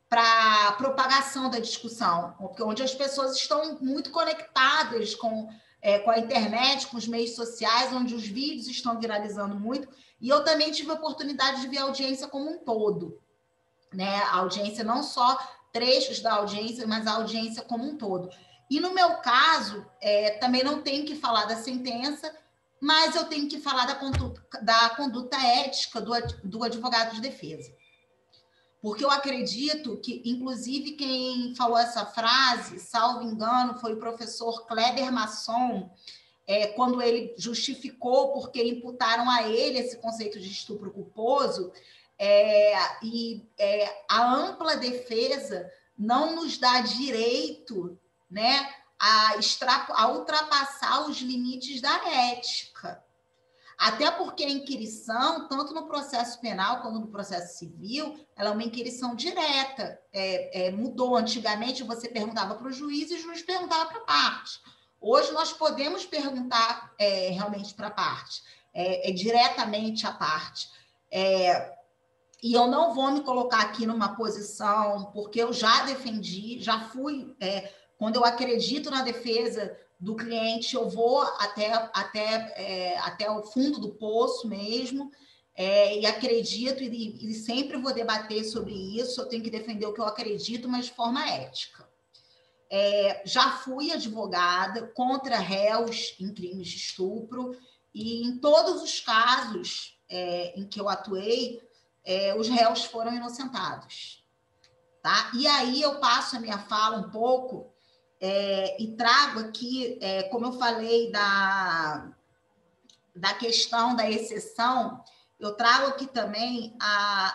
para a propagação da discussão, onde as pessoas estão muito conectadas com a internet, com os meios sociais, onde os vídeos estão viralizando muito, e eu também tive a oportunidade de ver a audiência como um todo, né? A audiência, não só trechos da audiência, mas a audiência como um todo. E no meu caso, também não tenho que falar da sentença, mas eu tenho que falar da conduta ética do advogado de defesa. Porque eu acredito que, inclusive, quem falou essa frase, salvo engano, foi o professor Kleber Masson, quando ele justificou porque imputaram a ele esse conceito de estupro culposo, a ampla defesa não nos dá direito, né, a ultrapassar os limites da ética. Até porque a inquirição, tanto no processo penal como no processo civil, ela é uma inquirição direta. Mudou. Antigamente, você perguntava para o juiz e o juiz perguntava para a parte. Hoje, nós podemos perguntar realmente para a parte, diretamente à parte. E eu não vou me colocar aqui numa posição, porque eu já defendi, já fui... quando eu acredito na defesa do cliente, eu vou até o fundo do poço mesmo, e acredito, e sempre vou debater sobre isso, eu tenho que defender o que eu acredito, mas de forma ética. Já fui advogada contra réus em crimes de estupro, e em todos os casos em que eu atuei, os réus foram inocentados. Tá? E aí eu passo a minha fala um pouco e trago aqui, como eu falei da questão da exceção, eu trago aqui também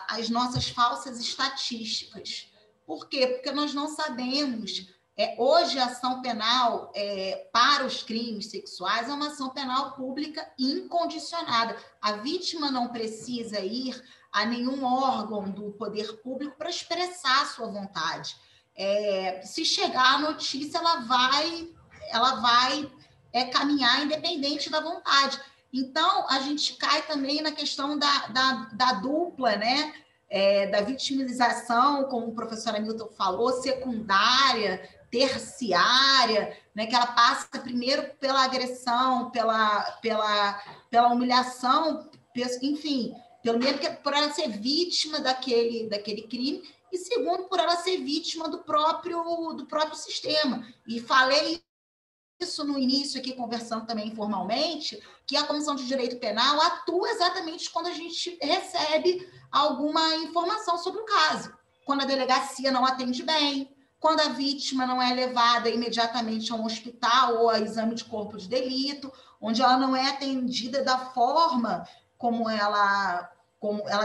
as nossas falsas estatísticas. Por quê? Porque nós não sabemos. Hoje, a ação penal para os crimes sexuais é uma ação penal pública incondicionada. A vítima não precisa ir a nenhum órgão do poder público para expressar a sua vontade. Se chegar a notícia, ela vai caminhar independente da vontade. Então, a gente cai também na questão da dupla, né? Da vitimização, como o professor Hamilton falou, secundária, terciária, né? Que ela passa primeiro pela agressão, pela humilhação, enfim, primeiro por ela ser vítima daquele crime, e segundo, por ela ser vítima do próprio sistema. E falei isso no início aqui, conversando também informalmente, que a Comissão de Direito Penal atua exatamente quando a gente recebe alguma informação sobre o caso. Quando a delegacia não atende bem, quando a vítima não é levada imediatamente a um hospital ou a exame de corpo de delito, onde ela não é atendida da forma como ela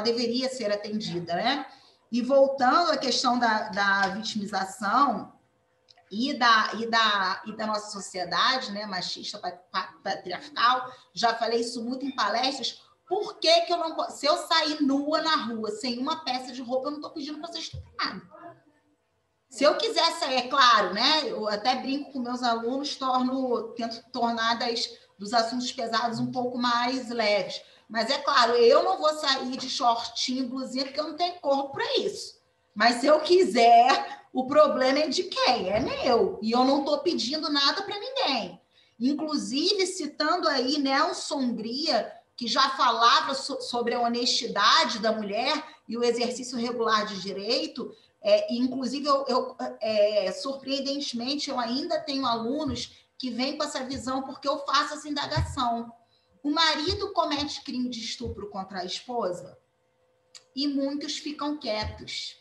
deveria ser atendida, né? E voltando à questão da vitimização e da nossa sociedade, né, machista, patriarcal, já falei isso muito em palestras. Por que eu não... Se eu sair nua na rua, sem uma peça de roupa, eu não estou pedindo para ser estuprada. Se eu quiser sair, é claro, né? Eu até brinco com meus alunos, tento tornar dos assuntos pesados um pouco mais leves. Mas é claro, eu não vou sair de shortinho, blusinha, porque eu não tenho corpo para isso. Mas se eu quiser, o problema é de quem? É meu. E eu não estou pedindo nada para ninguém. Inclusive, citando aí Nelson Hungria, que já falava sobre a honestidade da mulher e o exercício regular de direito, inclusive, surpreendentemente, eu ainda tenho alunos que vêm com essa visão porque eu faço essa indagação. O marido comete crime de estupro contra a esposa e muitos ficam quietos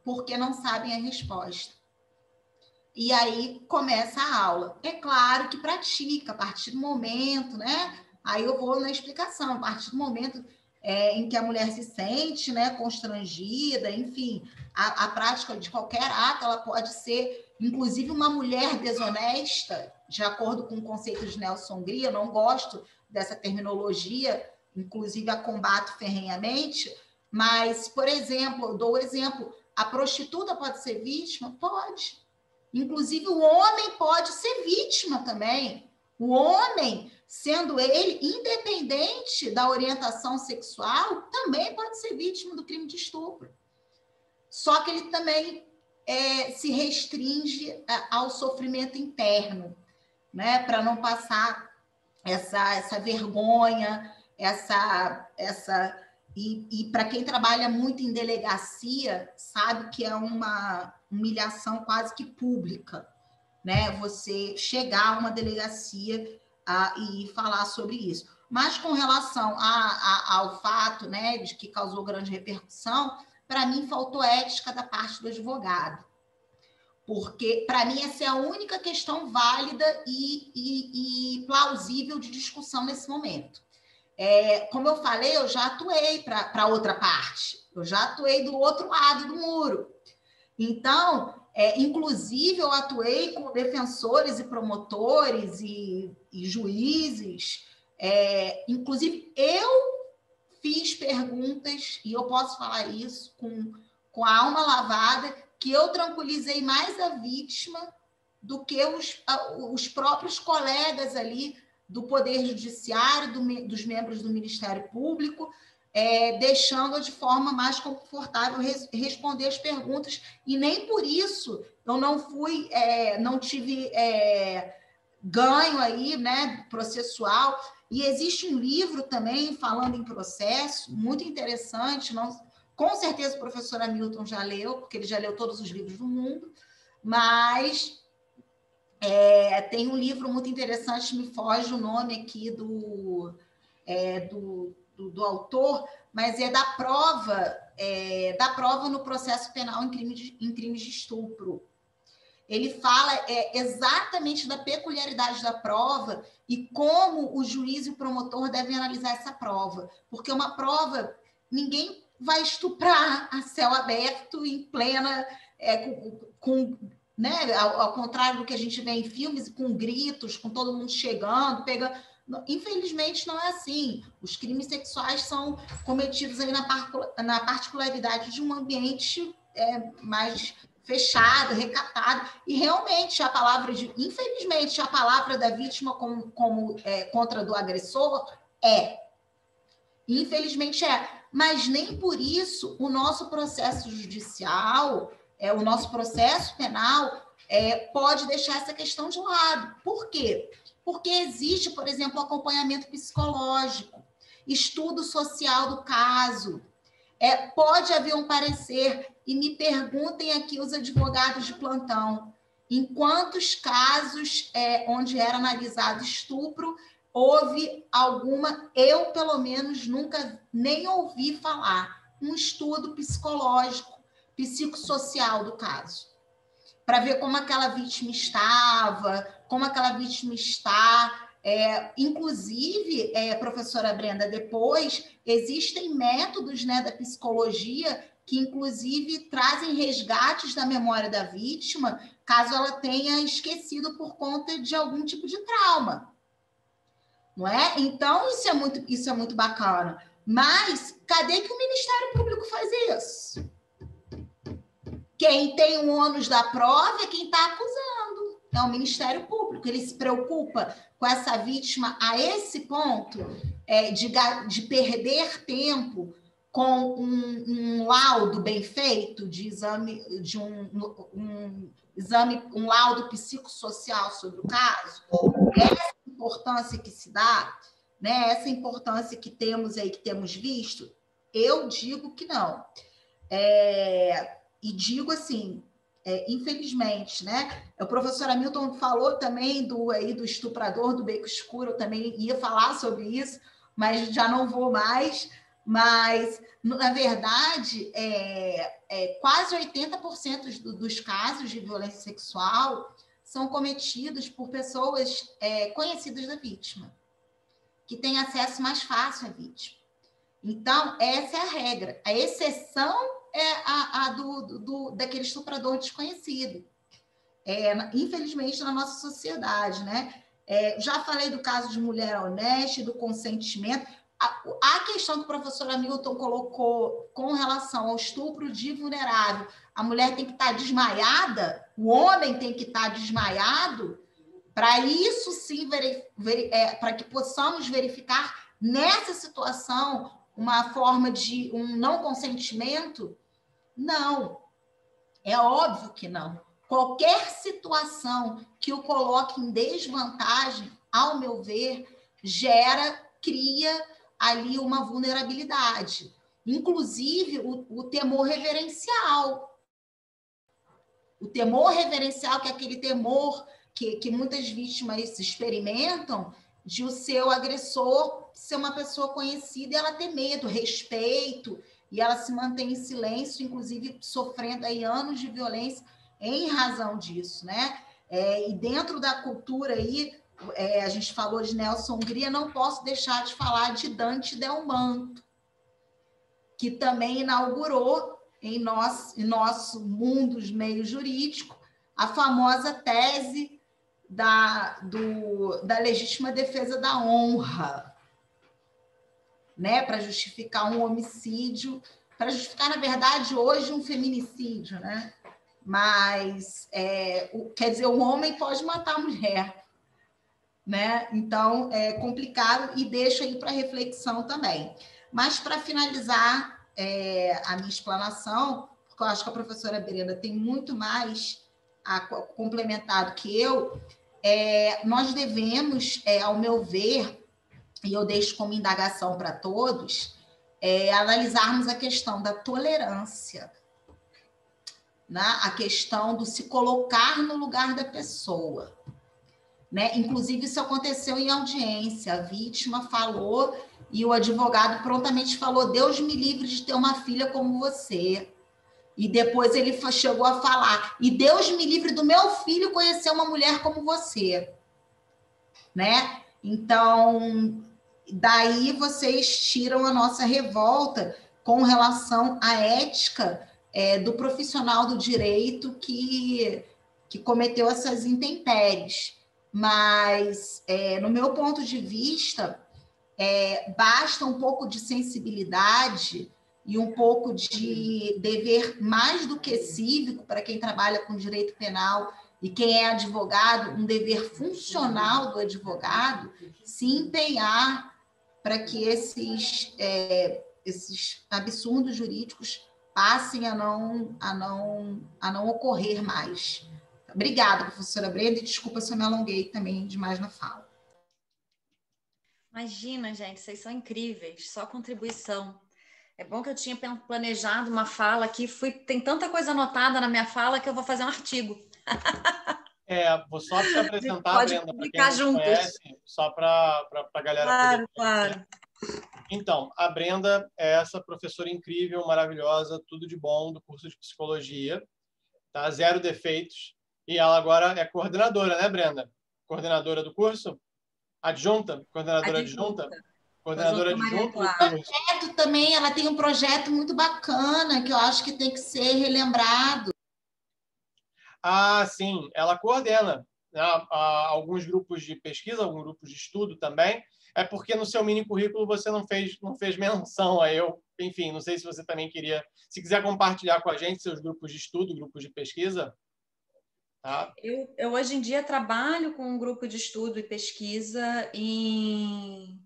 porque não sabem a resposta. E aí começa a aula. É claro que pratica, a partir do momento, né? Aí eu vou na explicação, a partir do momento em que a mulher se sente, né, constrangida, enfim, a prática de qualquer ato, ela pode ser, inclusive, uma mulher desonesta, de acordo com o conceito de Nelson Gria. Eu não gosto dessa terminologia, inclusive a combato ferrenhamente, mas, por exemplo, eu dou o exemplo, a prostituta pode ser vítima? Pode. Inclusive, o homem pode ser vítima também. O homem, sendo ele independente da orientação sexual, também pode ser vítima do crime de estupro. Só que ele também se restringe ao sofrimento interno, né? Para não passar essa vergonha, e para quem trabalha muito em delegacia, sabe que é uma humilhação quase que pública, né? Você chegar a uma delegacia e falar sobre isso. Mas com relação ao fato, né, de que causou grande repercussão, para mim faltou ética da parte do advogado. Porque, para mim, essa é a única questão válida e plausível de discussão nesse momento. Como eu falei, eu já atuei para outra parte. Eu já atuei do outro lado do muro. Então, inclusive, eu atuei com defensores e promotores e juízes. Inclusive, eu fiz perguntas, e eu posso falar isso com a alma lavada, que eu tranquilizei mais a vítima do que os próprios colegas ali do Poder Judiciário, dos membros do Ministério Público, deixando de forma mais confortável responder as perguntas, e nem por isso eu não tive ganho aí, né, processual. E existe um livro também, falando em processo, muito interessante, com certeza o professor Hamilton já leu, porque ele já leu todos os livros do mundo, mas tem um livro muito interessante, me foge o nome aqui do autor, mas é da prova no processo penal em crimes de estupro. Ele fala exatamente da peculiaridade da prova e como o juiz e o promotor devem analisar essa prova. Porque uma prova, ninguém vai estuprar a céu aberto, em plena, né, ao contrário do que a gente vê em filmes, com gritos, com todo mundo chegando, pegando. Infelizmente, não é assim. Os crimes sexuais são cometidos aí na particularidade de um ambiente mais fechado, recatado, e realmente infelizmente, a palavra da vítima contra do agressor infelizmente mas nem por isso o nosso processo judicial, o nosso processo penal pode deixar essa questão de lado. Por quê? Porque existe, por exemplo, acompanhamento psicológico, estudo social do caso, pode haver um parecer. E me perguntem aqui os advogados de plantão, em quantos casos onde era analisado estupro, houve alguma, eu pelo menos nunca nem ouvi falar, um estudo psicológico, psicossocial do caso, para ver como aquela vítima estava, como aquela vítima está. Inclusive, professora Brenda, depois existem métodos, né, da psicologia que, inclusive, trazem resgates da memória da vítima, caso ela tenha esquecido por conta de algum tipo de trauma. Não é? Então, isso é muito bacana. Mas, cadê que o Ministério Público faz isso? Quem tem o ônus da prova é quem está acusando. É o Ministério Público. Ele se preocupa com essa vítima a esse ponto de perder tempo com um laudo bem feito de exame, de um laudo psicossocial sobre o caso. Essa importância que se dá, né, essa importância que temos aí, que temos visto, eu digo que não. E digo assim, infelizmente, né? O professor Hamilton falou também do estuprador do beco escuro, eu também ia falar sobre isso, mas já não vou mais. Mas, na verdade, quase 80% dos casos de violência sexual são cometidos por pessoas conhecidas da vítima, que têm acesso mais fácil à vítima. Então, essa é a regra. A exceção é a daquele estuprador desconhecido. Infelizmente, na nossa sociedade, né? Já falei do caso de mulher honesta, do consentimento. A questão que o professor Hamilton colocou com relação ao estupro de vulnerável, a mulher tem que estar desmaiada, o homem tem que estar desmaiado, para isso sim, para que possamos verificar nessa situação uma forma de um não consentimento? Não, é óbvio que não. Qualquer situação que o coloque em desvantagem, ao meu ver, cria ali uma vulnerabilidade. Inclusive, o temor reverencial. O temor reverencial, que é aquele temor que muitas vítimas experimentam de o seu agressor ser uma pessoa conhecida e ela ter medo, respeito, e ela se mantém em silêncio, inclusive sofrendo aí anos de violência em razão disso, né? E dentro da cultura aí, a gente falou de Nelson Hungria, não posso deixar de falar de Dante Delmanto, que também inaugurou em nosso mundo meio jurídico a famosa tese da legítima defesa da honra, né? Para justificar um homicídio, para justificar, na verdade, hoje um feminicídio, né? Mas, quer dizer, o homem pode matar a mulher, né? Então, é complicado e deixo aí para reflexão também. Mas, para finalizar a minha explanação, porque eu acho que a professora Brenda tem muito mais a complementar do que eu, nós devemos, ao meu ver, e eu deixo como indagação para todos, analisarmos a questão da tolerância, né? A questão do se colocar no lugar da pessoa, né? Inclusive, isso aconteceu em audiência, a vítima falou e o advogado prontamente falou: Deus me livre de ter uma filha como você. E depois ele chegou a falar: e Deus me livre do meu filho conhecer uma mulher como você, né? Então, daí vocês tiram a nossa revolta com relação à ética do profissional do direito que cometeu essas intempéries. Mas, no meu ponto de vista, basta um pouco de sensibilidade e um pouco de dever mais do que cívico para quem trabalha com direito penal e quem é advogado, um dever funcional do advogado, se empenhar para que esses absurdos jurídicos passem a não ocorrer mais. Obrigada, professora Brenda, e desculpa se eu me alonguei também demais na fala. Imagina, gente, vocês são incríveis, só contribuição. É bom que eu tinha planejado uma fala aqui, tem tanta coisa anotada na minha fala que eu vou fazer um artigo. Vou só te apresentar, pode Brenda, para quem não juntos. conhece, só para a galera poder conhecer. Então, a Brenda é essa professora incrível, maravilhosa, tudo de bom do curso de psicologia, tá? 0 defeitos. E ela agora é coordenadora, né, Brenda? Coordenadora do curso? Adjunta? Coordenadora adjunta? Coordenadora adjunta do curso. Também, ela tem um projeto muito bacana que eu acho que tem que ser relembrado. Ah, sim, ela coordena, né, alguns grupos de pesquisa, alguns grupos de estudo também. É porque no seu mini currículo você não fez menção a eu. Enfim, não sei se você também queria... Se quiser compartilhar com a gente seus grupos de estudo, grupos de pesquisa. Tá? Eu hoje em dia trabalho com um grupo de estudo e pesquisa em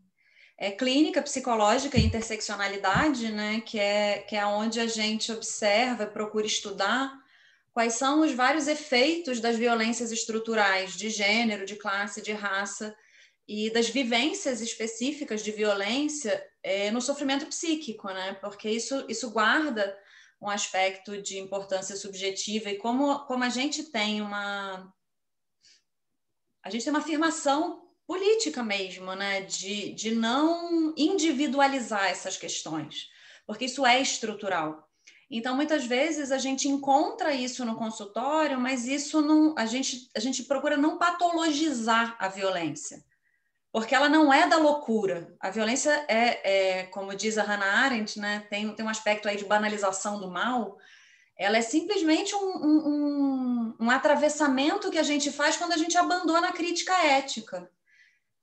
clínica psicológica e interseccionalidade, né? que é onde a gente observa, procura estudar quais são os vários efeitos das violências estruturais de gênero, de classe, de raça e das vivências específicas de violência no sofrimento psíquico, né? Porque isso guarda um aspecto de importância subjetiva e como a gente tem uma afirmação política mesmo, né? de não individualizar essas questões, porque isso é estrutural. Então, muitas vezes, a gente encontra isso no consultório, mas isso não, a gente procura não patologizar a violência. porque ela não é da loucura. A violência como diz a Hannah Arendt, né, tem um aspecto aí de banalização do mal. Ela é simplesmente um atravessamento que a gente faz quando a gente abandona a crítica ética,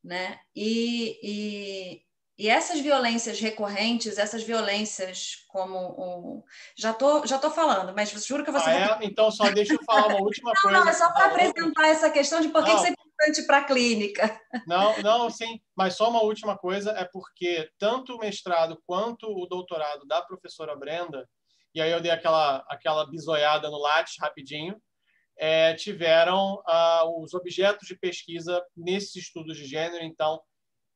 né? E essas violências recorrentes, essas violências como já tô falando, mas juro que você Então só deixa eu falar uma última coisa. Não, é só para apresentar essa questão de por que isso é importante para a clínica. Não, sim, mas só uma última coisa, é porque tanto o mestrado quanto o doutorado da professora Brenda, e aí eu dei aquela bisoiada no Lattes rapidinho, tiveram os objetos de pesquisa nesses estudos de gênero. Então,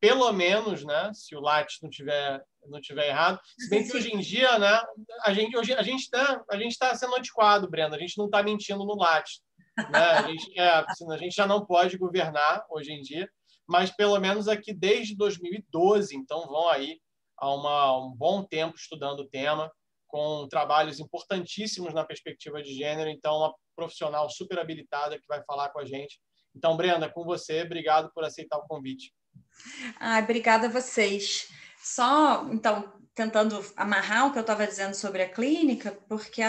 pelo menos, né, se o Lattes não tiver errado, se bem que hoje em dia, né, a gente está sendo antiquado, Brenda, a gente não está mentindo no Lattes, né? A gente já não pode governar hoje em dia, mas pelo menos aqui desde 2012, então vão aí há um bom tempo estudando o tema, com trabalhos importantíssimos na perspectiva de gênero. Então, uma profissional super habilitada que vai falar com a gente. Então, Brenda, com você, obrigado por aceitar o convite. Obrigada a vocês. Só, então, tentando amarrar o que eu estava dizendo sobre a clínica, porque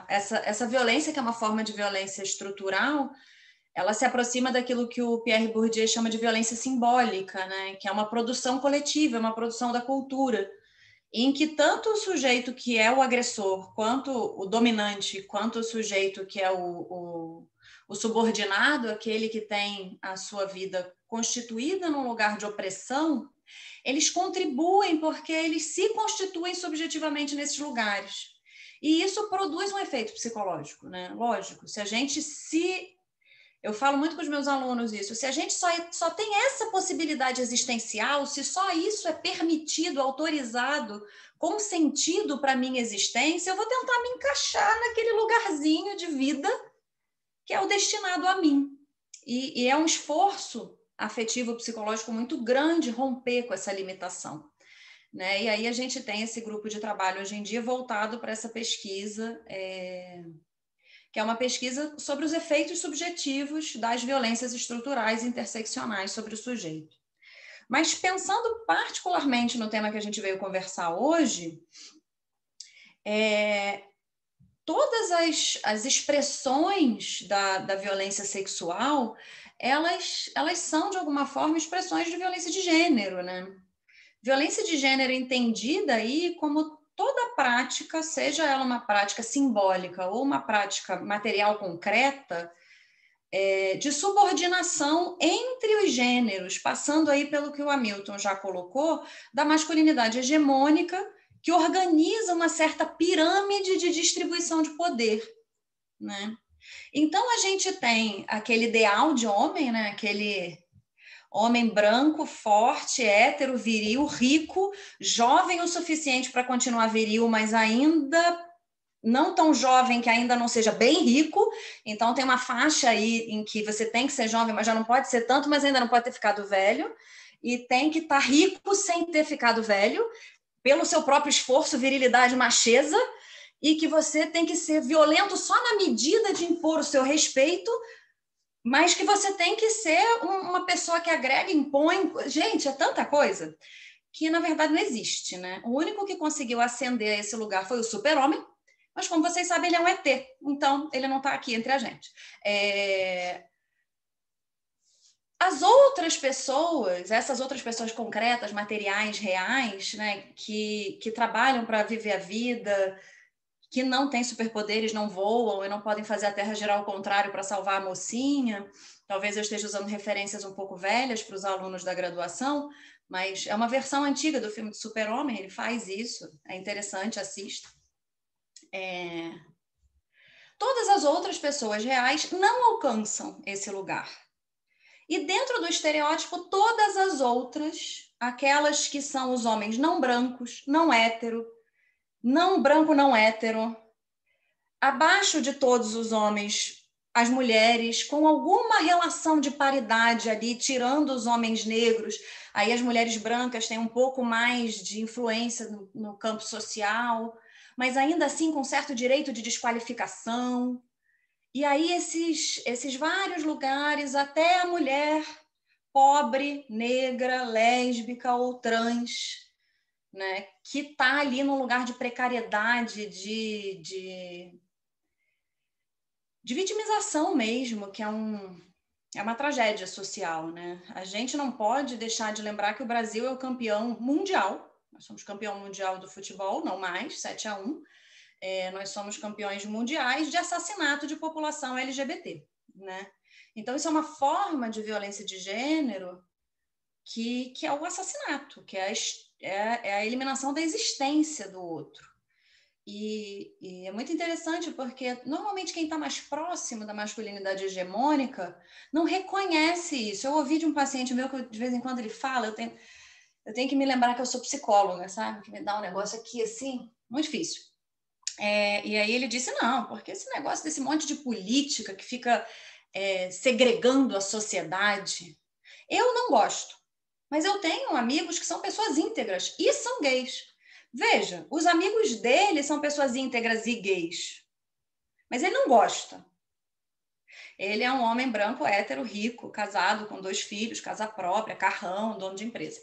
essa violência, que é uma forma de violência estrutural, ela se aproxima daquilo que o Pierre Bourdieu chama de violência simbólica, né? Que é uma produção coletiva, uma produção da cultura, em que tanto o sujeito que é o agressor, quanto o dominante, quanto o sujeito que é o subordinado, aquele que tem a sua vida constituída num lugar de opressão, eles contribuem porque eles se constituem subjetivamente nesses lugares. E isso produz um efeito psicológico, né? Lógico, se a gente Eu falo muito com os meus alunos isso. Se a gente só tem essa possibilidade existencial, se só isso é permitido, autorizado, consentido para a minha existência, eu vou tentar me encaixar naquele lugarzinho de vida que é o destinado a mim. E é um esforço afetivo psicológico muito grande romper com essa limitação, né? E aí a gente tem esse grupo de trabalho hoje em dia voltado para essa pesquisa, que é uma pesquisa sobre os efeitos subjetivos das violências estruturais interseccionais sobre o sujeito. Mas pensando particularmente no tema que a gente veio conversar hoje, todas as expressões da violência sexual, elas são, de alguma forma, expressões de violência de gênero, né? Violência de gênero entendida aí como toda prática, seja ela uma prática simbólica ou uma prática material concreta, de subordinação entre os gêneros, passando aí pelo que o Hamilton já colocou, da masculinidade hegemônica, que organiza uma certa pirâmide de distribuição de poder, né? Então, a gente tem aquele ideal de homem, né? Aquele homem branco, forte, hétero, viril, rico, jovem o suficiente para continuar viril, mas ainda não tão jovem que ainda não seja bem rico. Então tem uma faixa aí em que você tem que ser jovem, mas já não pode ser tanto, mas ainda não pode ter ficado velho. E tem que estar rico sem ter ficado velho, pelo seu próprio esforço, virilidade, macheza, e que você tem que ser violento só na medida de impor o seu respeito, mas que você tem que ser uma pessoa que agrega, impõe. Gente, é tanta coisa que, na verdade, não existe, né? O único que conseguiu ascender a esse lugar foi o super-homem, mas, como vocês sabem, ele é um ET, então ele não está aqui entre a gente. As outras pessoas, essas outras pessoas concretas, materiais, reais, né, que trabalham para viver a vida, que não têm superpoderes, não voam e não podem fazer a Terra girar ao contrário para salvar a mocinha. Talvez eu esteja usando referências um pouco velhas para os alunos da graduação, mas é uma versão antiga do filme de Super-Homem, ele faz isso, é interessante, assista. Todas as outras pessoas reais não alcançam esse lugar. E dentro do estereótipo, todas as outras, aquelas que são os homens não brancos, não hétero, não branco, não hétero, abaixo de todos os homens, as mulheres, com alguma relação de paridade ali, tirando os homens negros, aí as mulheres brancas têm um pouco mais de influência no campo social, mas ainda assim com certo direito de desqualificação. E aí esses vários lugares, até a mulher pobre, negra, lésbica ou trans, né, que está ali num lugar de precariedade, de vitimização mesmo, que é uma tragédia social, né? A gente não pode deixar de lembrar que o Brasil é o campeão mundial. Nós somos campeão mundial do futebol, não mais, 7-1. Nós somos campeões mundiais de assassinato de população LGBT, né? Então, isso é uma forma de violência de gênero que é o assassinato, que é a eliminação da existência do outro. E é muito interessante porque, normalmente, quem está mais próximo da masculinidade hegemônica não reconhece isso. Eu ouvi de um paciente meu que, de vez em quando, ele fala, eu tenho que me lembrar que eu sou psicóloga, sabe? Que me dá um negócio aqui, assim, muito difícil. E aí ele disse, não, porque esse negócio desse monte de política que fica segregando a sociedade, eu não gosto. Mas eu tenho amigos que são pessoas íntegras e são gays. Veja, os amigos dele são pessoas íntegras e gays. Mas ele não gosta. Ele é um homem branco, hétero, rico, casado, com 2 filhos, casa própria, carrão, dono de empresa.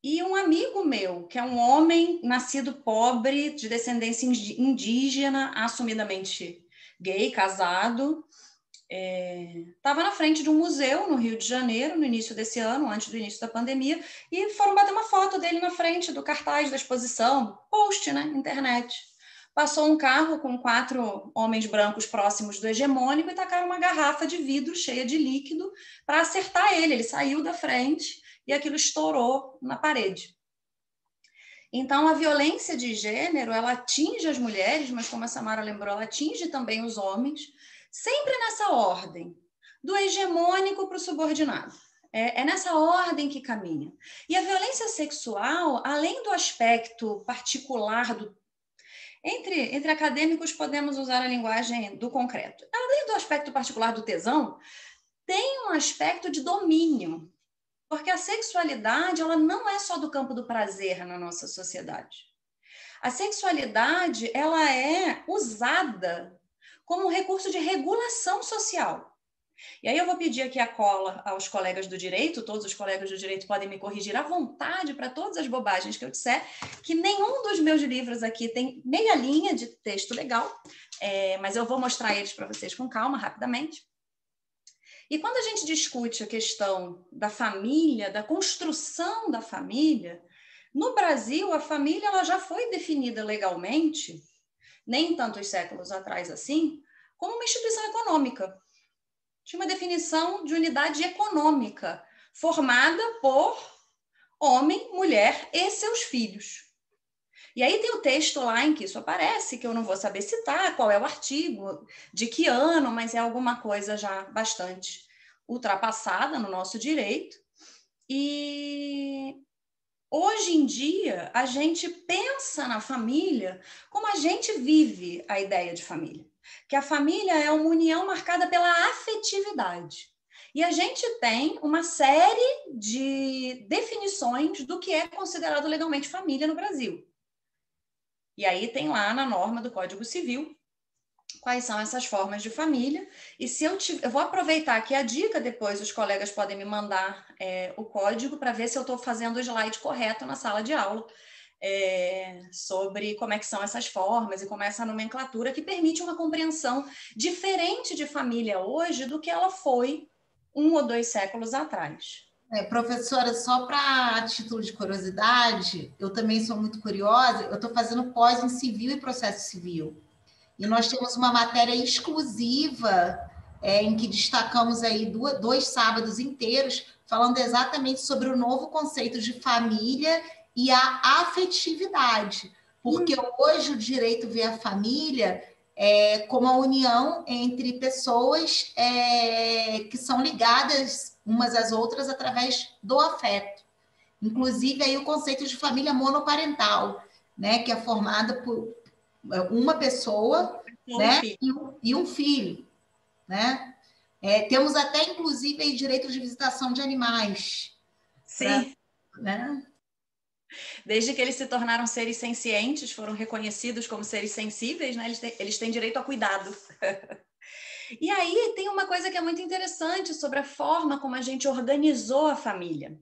E um amigo meu, que é um homem nascido pobre, de descendência indígena, assumidamente gay, casado, estava na frente de um museu no Rio de Janeiro, no início desse ano, antes do início da pandemia, e foram bater uma foto dele na frente do cartaz da exposição, post, né, internet. Passou um carro com 4 homens brancos próximos do hegemônico e tacaram uma garrafa de vidro cheia de líquido para acertar ele. Ele saiu da frente e aquilo estourou na parede. Então, a violência de gênero, ela atinge as mulheres, mas como a Samara lembrou, ela atinge também os homens, sempre nessa ordem, do hegemônico para o subordinado. É nessa ordem que caminha. E a violência sexual, além do aspecto particular Entre acadêmicos, podemos usar a linguagem do concreto. Além do aspecto particular do tesão, tem um aspecto de domínio, porque a sexualidade ela não é só do campo do prazer na nossa sociedade. A sexualidade ela é usada como um recurso de regulação social. E aí eu vou pedir aqui a cola aos colegas do direito, todos os colegas do direito podem me corrigir à vontade para todas as bobagens que eu disser, que nenhum dos meus livros aqui tem meia linha de texto legal, mas eu vou mostrar eles para vocês com calma, rapidamente. E quando a gente discute a questão da família, da construção da família, no Brasil a família ela já foi definida legalmente, nem tantos séculos atrás assim, como uma instituição econômica. Tinha uma definição de unidade econômica, formada por homem, mulher e seus filhos. E aí tem o texto lá em que isso aparece, que eu não vou saber citar, qual é o artigo, de que ano, mas é alguma coisa já bastante ultrapassada no nosso direito. E hoje em dia, a gente pensa na família como a gente vive a ideia de família. Que a família é uma união marcada pela afetividade. E a gente tem uma série de definições do que é considerado legalmente família no Brasil. E aí tem lá na norma do Código Civil quais são essas formas de família. E se eu vou aproveitar aqui a dica, depois os colegas podem me mandar o código para ver se eu estou fazendo o slide correto na sala de aula. Sobre como é que são essas formas e como é essa nomenclatura que permite uma compreensão diferente de família hoje do que ela foi 1 ou 2 séculos atrás. Professora, só para título de curiosidade, eu também sou muito curiosa, eu estou fazendo pós em civil e processo civil. E nós temos uma matéria exclusiva em que destacamos aí 2 sábados inteiros falando exatamente sobre o novo conceito de família e a afetividade, porque hoje o direito vê a família como a união entre pessoas que são ligadas umas às outras através do afeto. Inclusive, aí o conceito de família monoparental, né, que é formada por uma pessoa, né, e um filho. Né? Temos até, inclusive, aí, direito de visitação de animais. Sim. Né? Desde que eles se tornaram seres sencientes, foram reconhecidos como seres sensíveis, né? Eles têm direito a cuidado. E aí tem uma coisa que é muito interessante sobre a forma como a gente organizou a família.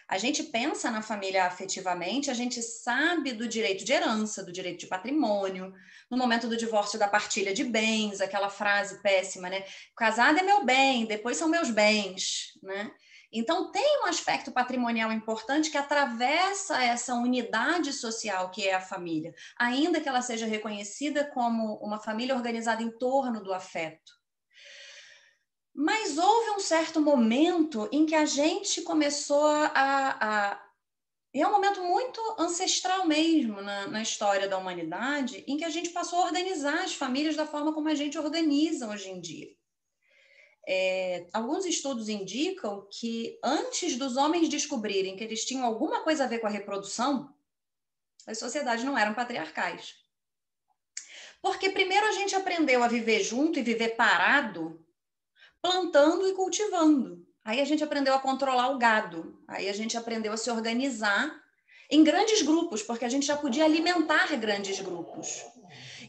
A gente pensa na família afetivamente, a gente sabe do direito de herança, do direito de patrimônio, no momento do divórcio, da partilha de bens, aquela frase péssima, né? Casado é meu bem, depois são meus bens, né? Então, tem um aspecto patrimonial importante que atravessa essa unidade social que é a família, ainda que ela seja reconhecida como uma família organizada em torno do afeto. Mas houve um certo momento em que a gente começou e é um momento muito ancestral mesmo na história da humanidade, em que a gente passou a organizar as famílias da forma como a gente organiza hoje em dia. Alguns estudos indicam que antes dos homens descobrirem que eles tinham alguma coisa a ver com a reprodução, as sociedades não eram patriarcais. Porque primeiro a gente aprendeu a viver junto e viver parado, plantando e cultivando. Aí a gente aprendeu a controlar o gado. Aí a gente aprendeu a se organizar em grandes grupos, porque a gente já podia alimentar grandes grupos.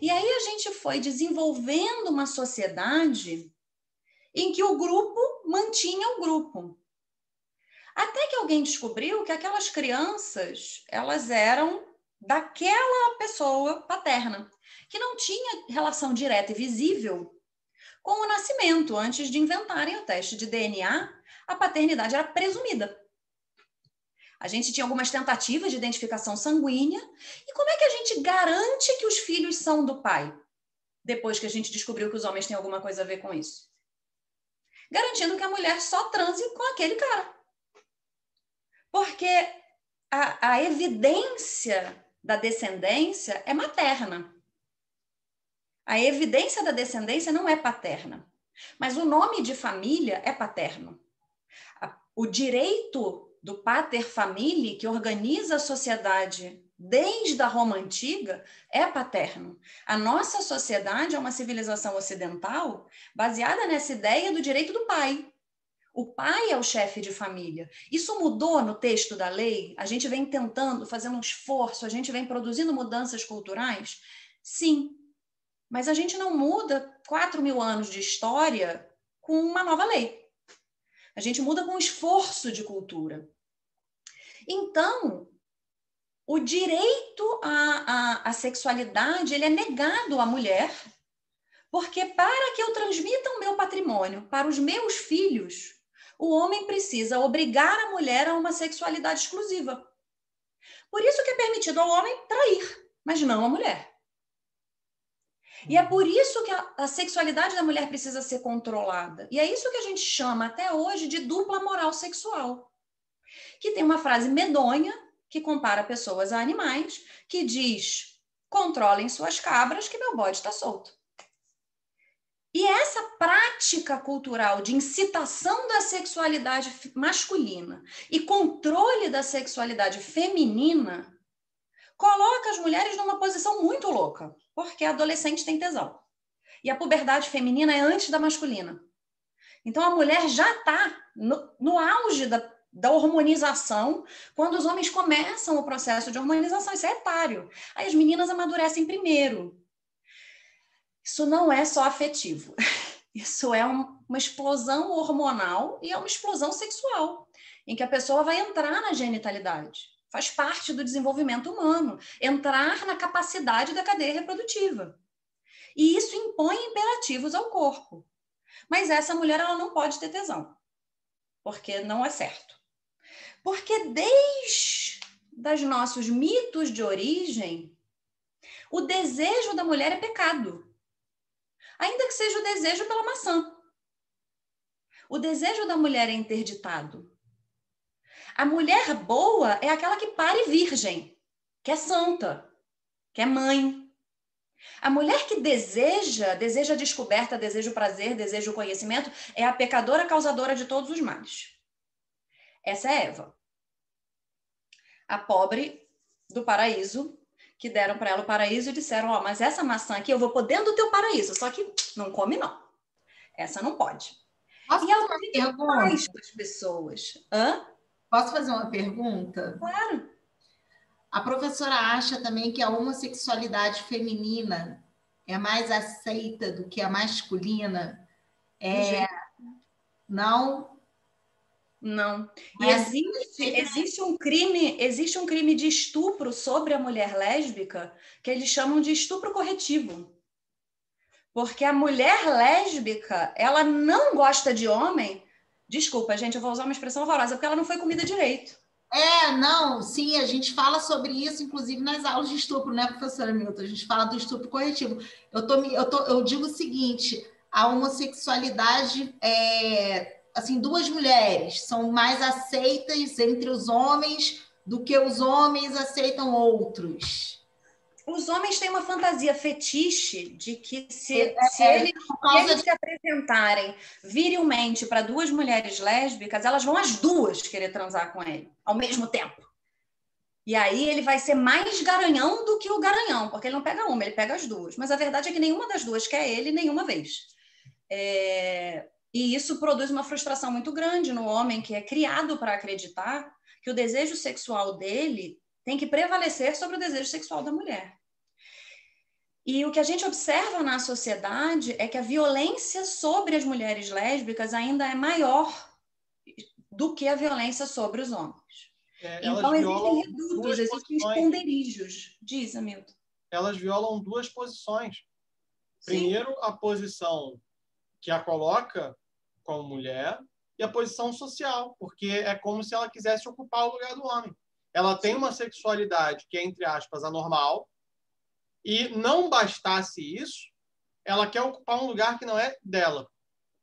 E aí a gente foi desenvolvendo uma sociedade em que o grupo mantinha o grupo. Até que alguém descobriu que aquelas crianças, elas eram daquela pessoa paterna, que não tinha relação direta e visível com o nascimento. Antes de inventarem o teste de DNA, a paternidade era presumida. A gente tinha algumas tentativas de identificação sanguínea. E como é que a gente garante que os filhos são do pai? Depois que a gente descobriu que os homens têm alguma coisa a ver com isso. Garantindo que a mulher só transe com aquele cara. Porque a evidência da descendência é materna. A evidência da descendência não é paterna. Mas o nome de família é paterno. O direito do pater familiae, que organiza a sociedade desde a Roma Antiga, é paterno. A nossa sociedade é uma civilização ocidental baseada nessa ideia do direito do pai. O pai é o chefe de família. Isso mudou no texto da lei? A gente vem tentando, fazendo um esforço, a gente vem produzindo mudanças culturais? Sim. Mas a gente não muda 4.000 anos de história com uma nova lei. A gente muda com esforço de cultura. Então, o direito à sexualidade ele é negado à mulher, porque para que eu transmita o meu patrimônio para os meus filhos, o homem precisa obrigar a mulher a uma sexualidade exclusiva. Por isso que é permitido ao homem trair, mas não à mulher. E é por isso que a sexualidade da mulher precisa ser controlada. E é isso que a gente chama até hoje de dupla moral sexual. Que tem uma frase medonha que compara pessoas a animais, que diz: controlem suas cabras que meu bode está solto. E essa prática cultural de incitação da sexualidade masculina e controle da sexualidade feminina coloca as mulheres numa posição muito louca, porque a adolescente tem tesão. E a puberdade feminina é antes da masculina. Então a mulher já está no auge da hormonização, quando os homens começam o processo de hormonização. Isso é etário. Aí as meninas amadurecem primeiro. Isso não é só afetivo. Isso é uma explosão hormonal e é uma explosão sexual, em que a pessoa vai entrar na genitalidade. Faz parte do desenvolvimento humano, entrar na capacidade da cadeia reprodutiva. E isso impõe imperativos ao corpo. Mas essa mulher ela não pode ter tesão, porque não é certo. Porque desde os nossos mitos de origem, o desejo da mulher é pecado. Ainda que seja o desejo pela maçã. O desejo da mulher é interditado. A mulher boa é aquela que pare virgem, que é santa, que é mãe. A mulher que deseja descoberta, deseja o prazer, deseja o conhecimento, é a pecadora causadora de todos os males. Essa é Eva. A pobre do paraíso, que deram para ela o paraíso e disseram, ó, mas essa maçã aqui eu vou pôr dentro do teu paraíso, só que não come não. Essa não pode. Posso E ela fazer uma pergunta? faz com as pessoas. Hã? Posso fazer uma pergunta? Claro. A professora acha também que a homossexualidade feminina é mais aceita do que a masculina, Não. Não. E existe um crime de estupro sobre a mulher lésbica que eles chamam de estupro corretivo. Porque a mulher lésbica, ela não gosta de homem. Desculpa, gente, eu vou usar uma expressão horrorosa, porque ela não foi comida direito. Não, sim, a gente fala sobre isso, inclusive nas aulas de estupro, né, professora Milton? A gente fala do estupro corretivo. Eu digo o seguinte, a homossexualidade assim, duas mulheres são mais aceitas entre os homens do que os homens aceitam outros. Os homens têm uma fantasia fetiche de que se eles se apresentarem virilmente para duas mulheres lésbicas, elas vão as duas querer transar com ele ao mesmo tempo. E aí ele vai ser mais garanhão do que o garanhão, porque ele não pega uma, ele pega as duas. Mas a verdade é que nenhuma das duas quer ele nenhuma vez. E isso produz uma frustração muito grande no homem que é criado para acreditar que o desejo sexual dele tem que prevalecer sobre o desejo sexual da mulher. E o que a gente observa na sociedade é que a violência sobre as mulheres lésbicas ainda é maior do que a violência sobre os homens. Então, existem redutos, existem esconderijos. Diz, Hamilton. Elas violam duas posições. Primeiro, a posição que a coloca como mulher e a posição social, porque é como se ela quisesse ocupar o lugar do homem. Ela tem uma sexualidade que é, entre aspas, anormal, e não bastasse isso, ela quer ocupar um lugar que não é dela.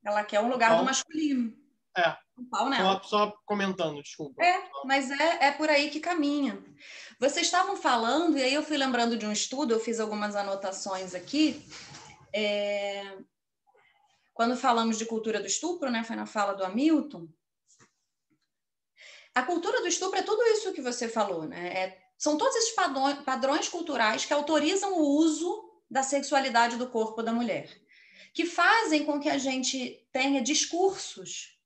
Ela quer um lugar do masculino. Um pau nela. Só comentando, desculpa. Mas é por aí que caminha. Vocês estavam falando, e aí eu fui lembrando de um estudo, eu fiz algumas anotações aqui. Quando falamos de cultura do estupro, né, foi na fala do Hamilton. A cultura do estupro é tudo isso que você falou, né? São todos esses padrões culturais que autorizam o uso da sexualidade do corpo da mulher, que fazem com que a gente tenha discursos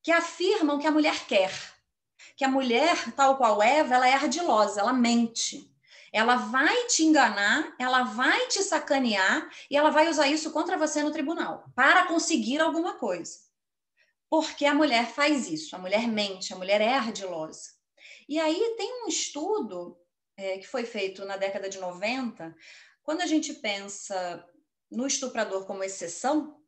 que afirmam que a mulher quer, que a mulher, tal qual Eva, ela é ardilosa, ela mente. Ela vai te enganar, ela vai te sacanear e ela vai usar isso contra você no tribunal para conseguir alguma coisa. Porque a mulher faz isso, a mulher mente, a mulher é ardilosa. E aí tem um estudo que foi feito na década de 90, quando a gente pensa no estuprador como exceção,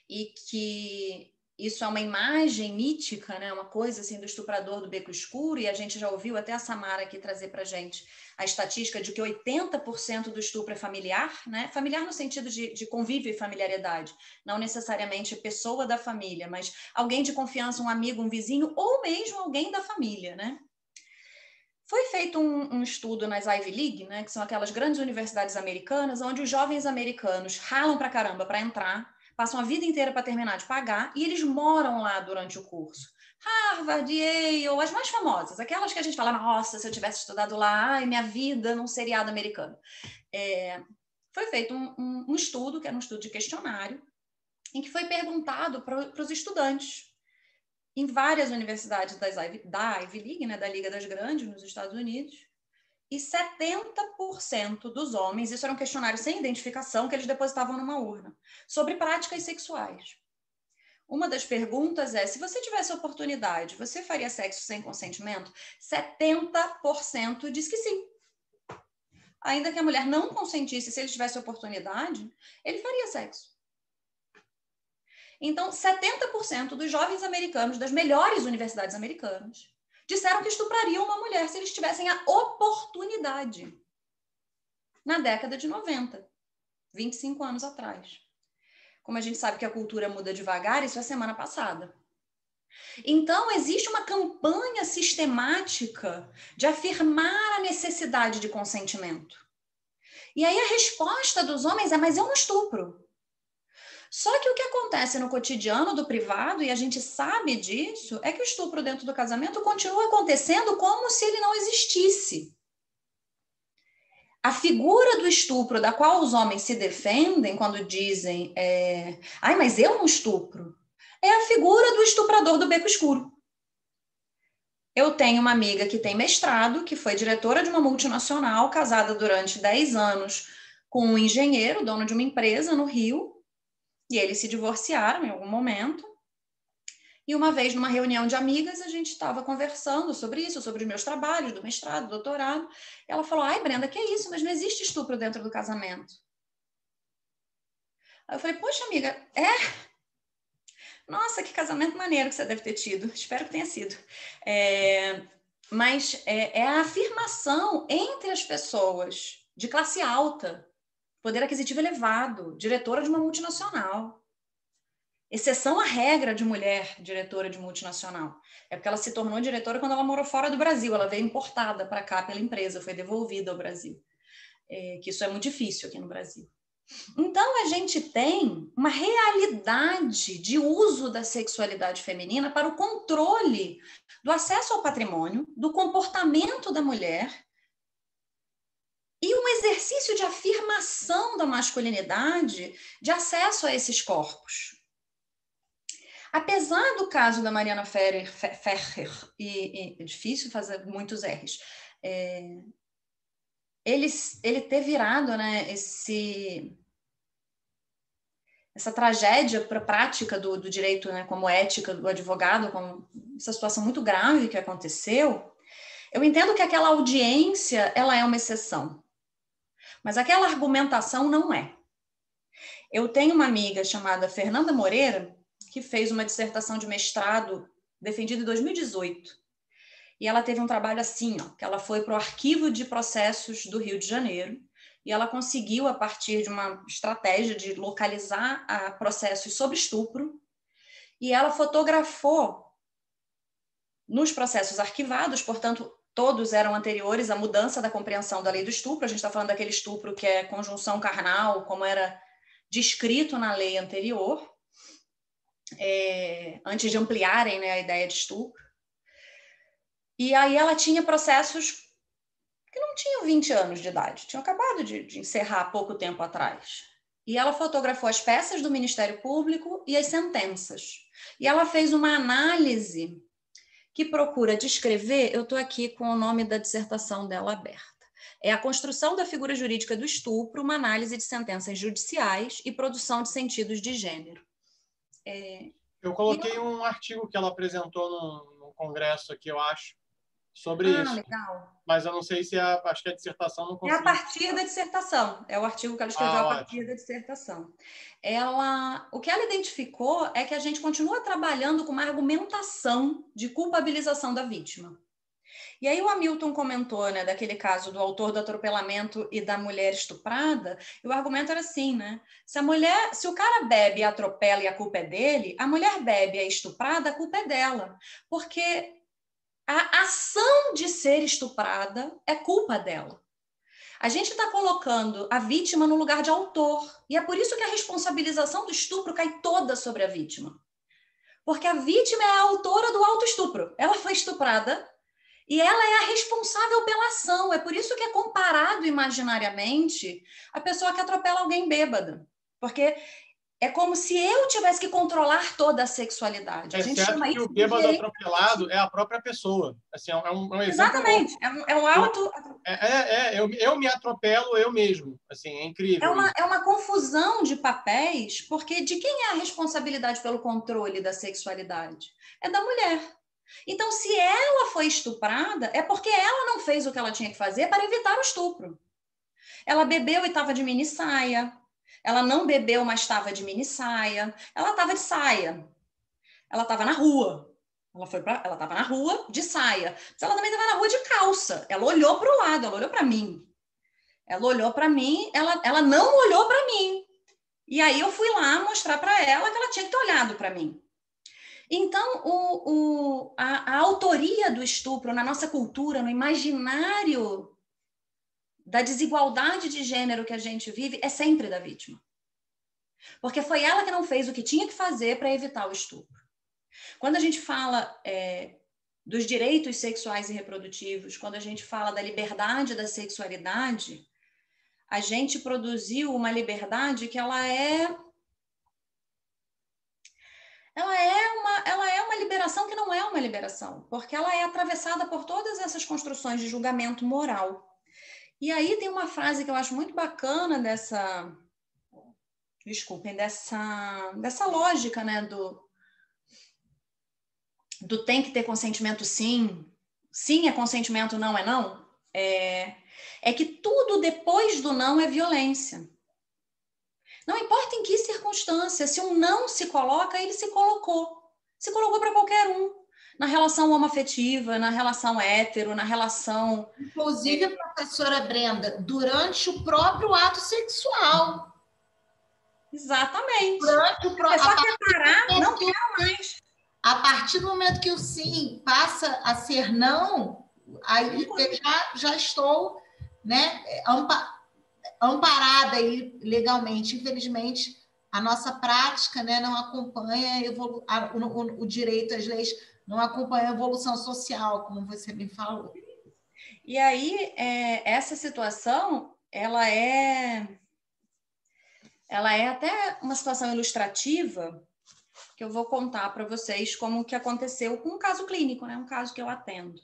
e que isso é uma imagem mítica, né? Uma coisa assim do estuprador do beco escuro, e a gente já ouviu até a Samara aqui trazer para a gente a estatística de que 80% do estupro é familiar, né? Familiar no sentido de convívio e familiaridade, não necessariamente pessoa da família, mas alguém de confiança, um amigo, um vizinho, ou mesmo alguém da família, né? Foi feito um estudo nas Ivy League, né, que são aquelas grandes universidades americanas, onde os jovens americanos ralam pra caramba para entrar, passam a vida inteira para terminar de pagar, e eles moram lá durante o curso. Harvard, Yale, as mais famosas, aquelas que a gente fala, nossa, se eu tivesse estudado lá, ai, minha vida num seriado americano. Foi feito um estudo, que era um estudo de questionário, em que foi perguntado para os estudantes, em várias universidades da Ivy League, né, da Liga das Grandes, nos Estados Unidos, e 70% dos homens, isso era um questionário sem identificação, que eles depositavam numa urna, sobre práticas sexuais. Uma das perguntas é, se você tivesse oportunidade, você faria sexo sem consentimento? 70% diz que sim. Ainda que a mulher não consentisse, se ele tivesse oportunidade, ele faria sexo. Então, 70% dos jovens americanos, das melhores universidades americanas, disseram que estuprariam uma mulher se eles tivessem a oportunidade. Na década de 90, 25 anos atrás. Como a gente sabe que a cultura muda devagar, isso é semana passada. Então, existe uma campanha sistemática de afirmar a necessidade de consentimento. E aí a resposta dos homens é, mas eu não estupro. Só que o que acontece no cotidiano do privado, e a gente sabe disso, é que o estupro dentro do casamento continua acontecendo como se ele não existisse. A figura do estupro da qual os homens se defendem quando dizem ai, mas eu não estupro, é a figura do estuprador do beco escuro. Eu tenho uma amiga que tem mestrado, que foi diretora de uma multinacional, casada durante 10 anos com um engenheiro, dono de uma empresa no Rio, E eles se divorciaram em algum momento. E uma vez, numa reunião de amigas, a gente estava conversando sobre isso, sobre os meus trabalhos, do mestrado, do doutorado. Ela falou, ai, Brenda, que é isso? Mas não existe estupro dentro do casamento. Aí eu falei, poxa, amiga, Nossa, que casamento maneiro que você deve ter tido. Espero que tenha sido. Mas é a afirmação entre as pessoas de classe alta, poder aquisitivo elevado, diretora de uma multinacional. Exceção à regra de mulher diretora de multinacional. É porque ela se tornou diretora quando ela morou fora do Brasil. Ela veio importada para cá pela empresa, foi devolvida ao Brasil. Que isso é muito difícil aqui no Brasil. Então, a gente tem uma realidade de uso da sexualidade feminina para o controle do acesso ao patrimônio, do comportamento da mulher e um exercício de afirmação da masculinidade de acesso a esses corpos. Apesar do caso da Mariana Ferrer, e é difícil fazer muitos R's, ele ter virado, né, essa tragédia para a prática do direito, né, como ética do advogado, como essa situação muito grave que aconteceu, eu entendo que aquela audiência ela é uma exceção, mas aquela argumentação não é. Eu tenho uma amiga chamada Fernanda Moreira, que fez uma dissertação de mestrado defendida em 2018. E ela teve um trabalho assim, que ela foi para o Arquivo de Processos do Rio de Janeiro, e ela conseguiu, a partir de uma estratégia de localizar processos sobre estupro, e ela fotografou nos processos arquivados, portanto, todos eram anteriores à mudança da compreensão da lei do estupro. A gente está falando daquele estupro que é conjunção carnal, como era descrito na lei anterior, antes de ampliarem, né, a ideia de estupro. E aí ela tinha processos que não tinham 20 anos de idade, tinham acabado de encerrar há pouco tempo atrás. E ela fotografou as peças do Ministério Público e as sentenças. E ela fez uma análise que procura descrever, eu estou aqui com o nome da dissertação dela aberta, é a construção da figura jurídica do estupro, uma análise de sentenças judiciais e produção de sentidos de gênero. Eu coloquei um artigo que ela apresentou no congresso aqui, eu acho, sobre isso. Legal. Mas eu não sei se acho que a dissertação não conseguiu. É a partir da dissertação, é o artigo que ela escreveu a partir da dissertação. O que ela identificou é que a gente continua trabalhando com uma argumentação de culpabilização da vítima. E aí o Hamilton comentou, né, daquele caso do autor do atropelamento e da mulher estuprada, e o argumento era assim, né? Se o cara bebe e atropela e a culpa é dele, a mulher bebe e é estuprada, a culpa é dela. Porque a ação de ser estuprada é culpa dela. A gente está colocando a vítima no lugar de autor. E é por isso que a responsabilização do estupro cai toda sobre a vítima. Porque a vítima é a autora do autoestupro. Ela foi estuprada e ela é a responsável pela ação. É por isso que é comparado imaginariamente a pessoa que atropela alguém bêbada. Porque é como se eu tivesse que controlar toda a sexualidade. A gente chama que o bêbado atropelado é a própria pessoa. Assim, é um exemplo. Exatamente. É um auto... Eu me atropelo eu mesmo. Assim, é incrível. É uma confusão de papéis, porque de quem é a responsabilidade pelo controle da sexualidade? É da mulher. Então, se ela foi estuprada, é porque ela não fez o que ela tinha que fazer para evitar o estupro. Ela bebeu e estava de mini saia. Ela não bebeu, mas estava de mini saia. Ela estava de saia. Ela estava na rua. Ela estava na rua de saia. Mas ela também estava na rua de calça. Ela olhou para o lado, ela olhou para mim. Ela olhou para mim, ela não olhou para mim. E aí eu fui lá mostrar para ela que ela tinha que ter olhado para mim. Então, a autoria do estupro na nossa cultura, no imaginário da desigualdade de gênero que a gente vive, é sempre da vítima. Porque foi ela que não fez o que tinha que fazer para evitar o estupro. Quando a gente fala dos direitos sexuais e reprodutivos, quando a gente fala da liberdade da sexualidade, a gente produziu uma liberdade que ela é uma liberação que não é uma liberação, porque ela é atravessada por todas essas construções de julgamento moral. E aí tem uma frase que eu acho muito bacana desculpem, dessa lógica, né, do tem que ter consentimento sim é consentimento, não é não, é que tudo depois do não é violência. Não importa em que circunstância, se um não se coloca, ele se colocou para qualquer um, na relação homoafetiva, na relação hétero, na relação... Inclusive, professora Brenda, durante o próprio ato sexual. Exatamente. Durante a pessoa quer parar, não quero mais. A partir do momento que o sim passa a ser não, aí já estou, né, amparada aí legalmente. Infelizmente, a nossa prática, né, não acompanha o direito, as leis não acompanham a evolução social, como você bem falou. E aí, essa situação, ela é até uma situação ilustrativa, que eu vou contar para vocês como que aconteceu com um caso clínico, né? Um caso que eu atendo.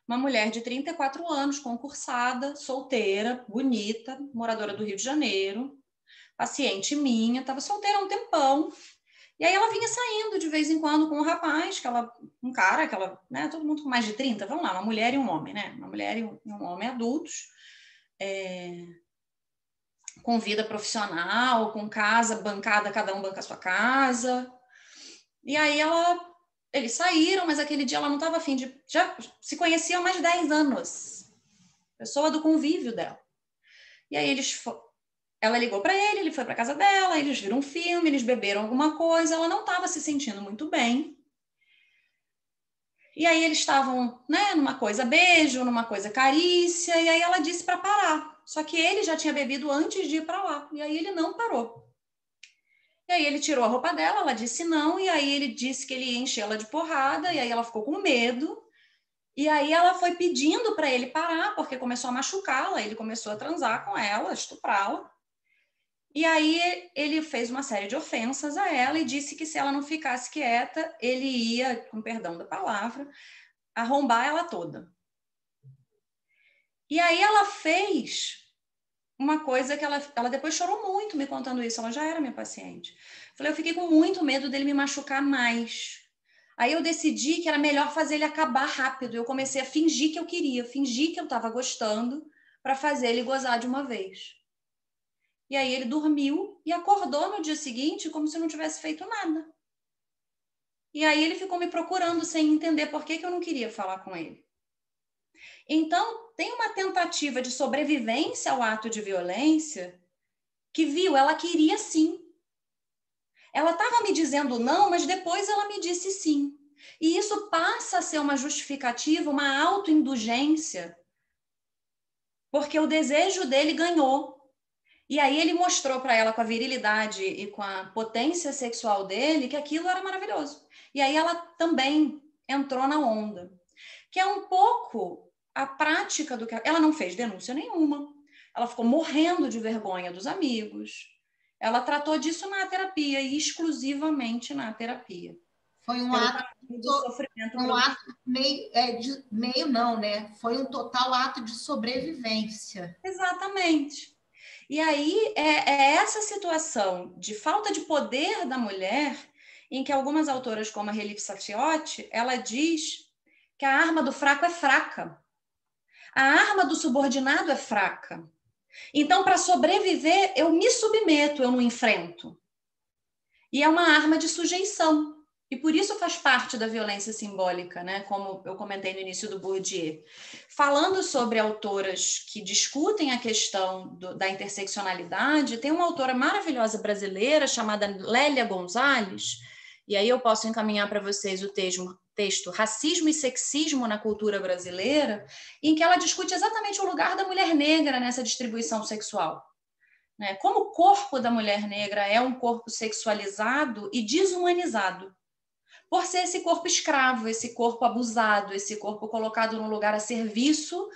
Uma mulher de 34 anos, concursada, solteira, bonita, moradora do Rio de Janeiro, paciente minha, estava solteira há um tempão, e aí ela vinha saindo de vez em quando com um rapaz, um cara, né? Todo mundo com mais de 30, vamos lá, uma mulher e um homem, né? Uma mulher e um homem adultos, com vida profissional, com casa bancada, cada um banca a sua casa. E aí eles saíram, mas aquele dia ela não estava afim de... Já se conheciam há mais de 10 anos. Pessoa do convívio dela. E aí ela ligou para ele foi para casa dela, eles viram um filme, eles beberam alguma coisa, ela não estava se sentindo muito bem. E aí eles estavam, né, numa coisa beijo, numa coisa carícia, e aí ela disse para parar. Só que ele já tinha bebido antes de ir para lá, e aí ele não parou. E aí ele tirou a roupa dela, ela disse não, e aí ele disse que ele ia encher ela de porrada, e aí ela ficou com medo, e aí ela foi pedindo para ele parar, porque começou a machucá-la, ele começou a transar com ela, estuprá-la, e aí ele fez uma série de ofensas a ela e disse que se ela não ficasse quieta, ele ia, com perdão da palavra, arrombar ela toda. E aí ela fez uma coisa que ela depois chorou muito me contando isso, ela já era minha paciente. Falei, eu fiquei com muito medo dele me machucar mais. Aí eu decidi que era melhor fazer ele acabar rápido. Eu comecei a fingir que eu queria, fingir que eu estava gostando para fazer ele gozar de uma vez. E aí ele dormiu e acordou no dia seguinte como se não tivesse feito nada. E aí ele ficou me procurando sem entender por que eu não queria falar com ele. Então, tem uma tentativa de sobrevivência ao ato de violência que ela queria sim. Ela estava me dizendo não, mas depois ela me disse sim. E isso passa a ser uma justificativa, uma autoindulgência, porque o desejo dele ganhou. E aí ele mostrou para ela com a virilidade e com a potência sexual dele que aquilo era maravilhoso. E aí ela também entrou na onda, que é um pouco a prática do que... Ela não fez denúncia nenhuma, ela ficou morrendo de vergonha dos amigos, ela tratou disso na terapia e exclusivamente na terapia. Foi um ato do sofrimento. Um ato meio não, né? Foi um total ato de sobrevivência. Exatamente. E aí é essa situação de falta de poder da mulher em que algumas autoras, como a Relief Saffioti, ela diz que a arma do fraco é fraca. A arma do subordinado é fraca. Então, para sobreviver, eu me submeto, eu não enfrento. E é uma arma de sujeição. E por isso faz parte da violência simbólica, né? Como eu comentei no início do Bourdieu. Falando sobre autoras que discutem a questão da interseccionalidade, tem uma autora maravilhosa brasileira chamada Lélia Gonzalez, e aí eu posso encaminhar para vocês o texto Racismo e Sexismo na Cultura Brasileira, em que ela discute exatamente o lugar da mulher negra nessa distribuição sexual. Né? Como o corpo da mulher negra é um corpo sexualizado e desumanizado, por ser esse corpo escravo, esse corpo abusado, esse corpo colocado num lugar a serviço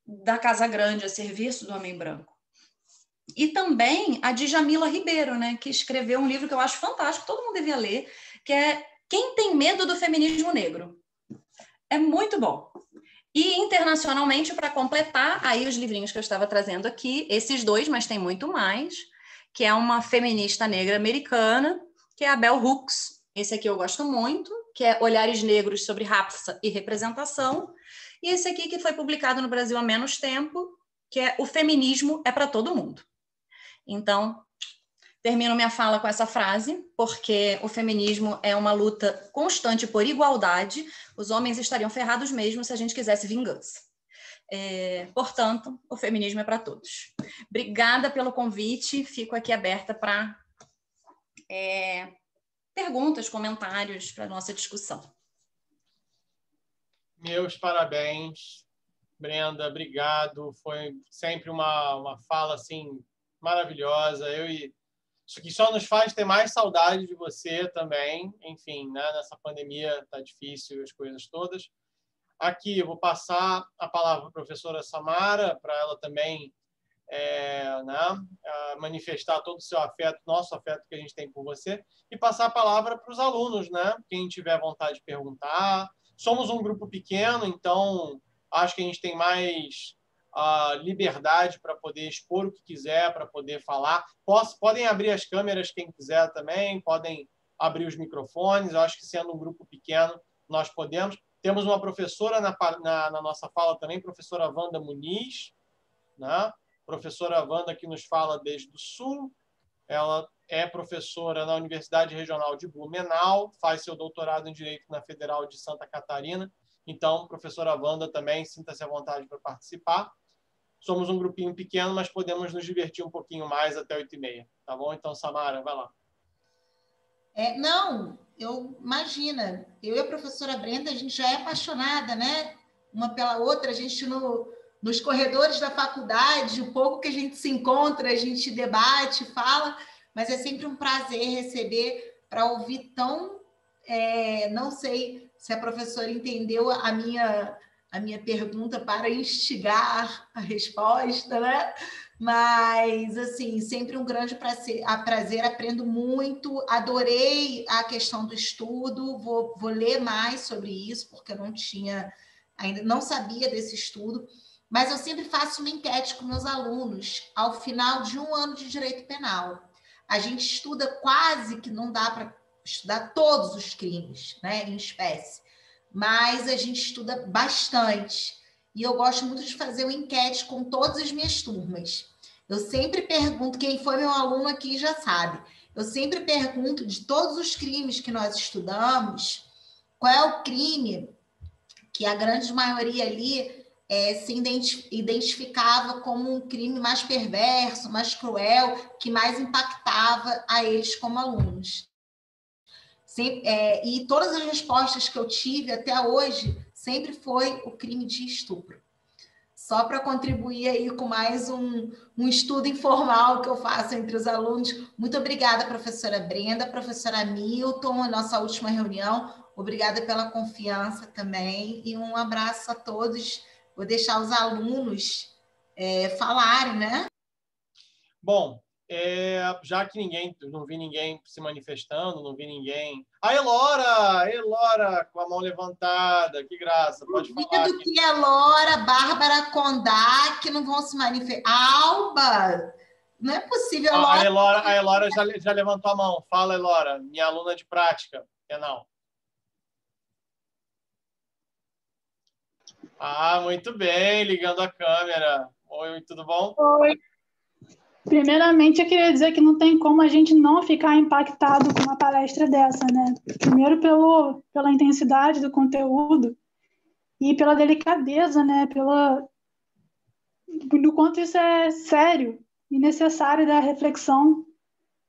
da Casa Grande, a serviço do homem branco. E também a Djamila Ribeiro, né, que escreveu um livro que eu acho fantástico, todo mundo devia ler, que é Quem Tem Medo do Feminismo Negro. É muito bom. E internacionalmente, para completar, aí os livrinhos que eu estava trazendo aqui, esses dois, mas tem muito mais, que é uma feminista negra americana, que é a Bell Hooks. Esse aqui eu gosto muito, que é Olhares Negros sobre Raça e Representação. E esse aqui que foi publicado no Brasil há menos tempo, que é O Feminismo é para Todo Mundo. Então, termino minha fala com essa frase, porque o feminismo é uma luta constante por igualdade. Os homens estariam ferrados mesmo se a gente quisesse vingança. Portanto, o feminismo é para todos. Obrigada pelo convite. Fico aqui aberta para perguntas, comentários para a nossa discussão. Meus parabéns, Brenda. Obrigado. Foi sempre uma fala assim maravilhosa. Isso que só nos faz ter mais saudade de você também. Enfim, né? Nessa pandemia está difícil as coisas todas. Aqui eu vou passar a palavra para a professora Samara, para ela também manifestar todo o seu afeto, nosso afeto que a gente tem por você, e passar a palavra para os alunos, né? Quem tiver vontade de perguntar. Somos um grupo pequeno, então acho que a gente tem mais liberdade para poder expor o que quiser, para poder falar. Podem abrir as câmeras quem quiser também, podem abrir os microfones. Eu acho que sendo um grupo pequeno, nós podemos. Temos uma professora na nossa fala também, professora Wanda Muniz, né? Professora Wanda que nos fala desde o Sul. Ela é professora na Universidade Regional de Blumenau, faz seu doutorado em Direito na Federal de Santa Catarina. Então, professora Wanda também, sinta-se à vontade para participar. Somos um grupinho pequeno, mas podemos nos divertir um pouquinho mais até 8h30. Tá bom? Então, Samara, vai lá. Imagina, eu e a professora Brenda, a gente já é apaixonada, né? Uma pela outra, a gente nos corredores da faculdade, o pouco que a gente se encontra, a gente debate, fala, mas é sempre um prazer receber para ouvir tão... não sei se a professora entendeu a minha pergunta para instigar a resposta, né? Mas, assim, sempre um grande prazer, aprendo muito, adorei a questão do estudo, vou ler mais sobre isso, porque eu ainda não sabia desse estudo, mas eu sempre faço uma enquete com meus alunos ao final de um ano de direito penal. A gente estuda quase que não dá para estudar todos os crimes, né, em espécie, mas a gente estuda bastante. E eu gosto muito de fazer uma enquete com todas as minhas turmas. Eu sempre pergunto, quem foi meu aluno aqui já sabe, eu sempre pergunto de todos os crimes que nós estudamos, qual é o crime que a grande maioria ali se identificava como um crime mais perverso, mais cruel, que mais impactava a eles como alunos. E todas as respostas que eu tive até hoje sempre foi o crime de estupro. Só para contribuir aí com mais um estudo informal que eu faço entre os alunos. Muito obrigada, professora Brenda, professora Milton, a nossa última reunião. Obrigada pela confiança também. E um abraço a todos. Vou deixar os alunos falarem, né? Bom, já que não vi ninguém se manifestando, não vi ninguém... Elora, com a mão levantada, que graça, pode falar. Duvido que Elora, Bárbara Condá, que não vão se manifestar. Alba, não é possível. A Elora já levantou a mão. Fala, Elora, minha aluna de prática penal. Muito bem, ligando a câmera. Oi, tudo bom? Oi. Primeiramente, eu queria dizer que não tem como a gente não ficar impactado com uma palestra dessa, né? Primeiro pela intensidade do conteúdo e pela delicadeza, né? Do quanto isso é sério e necessário da reflexão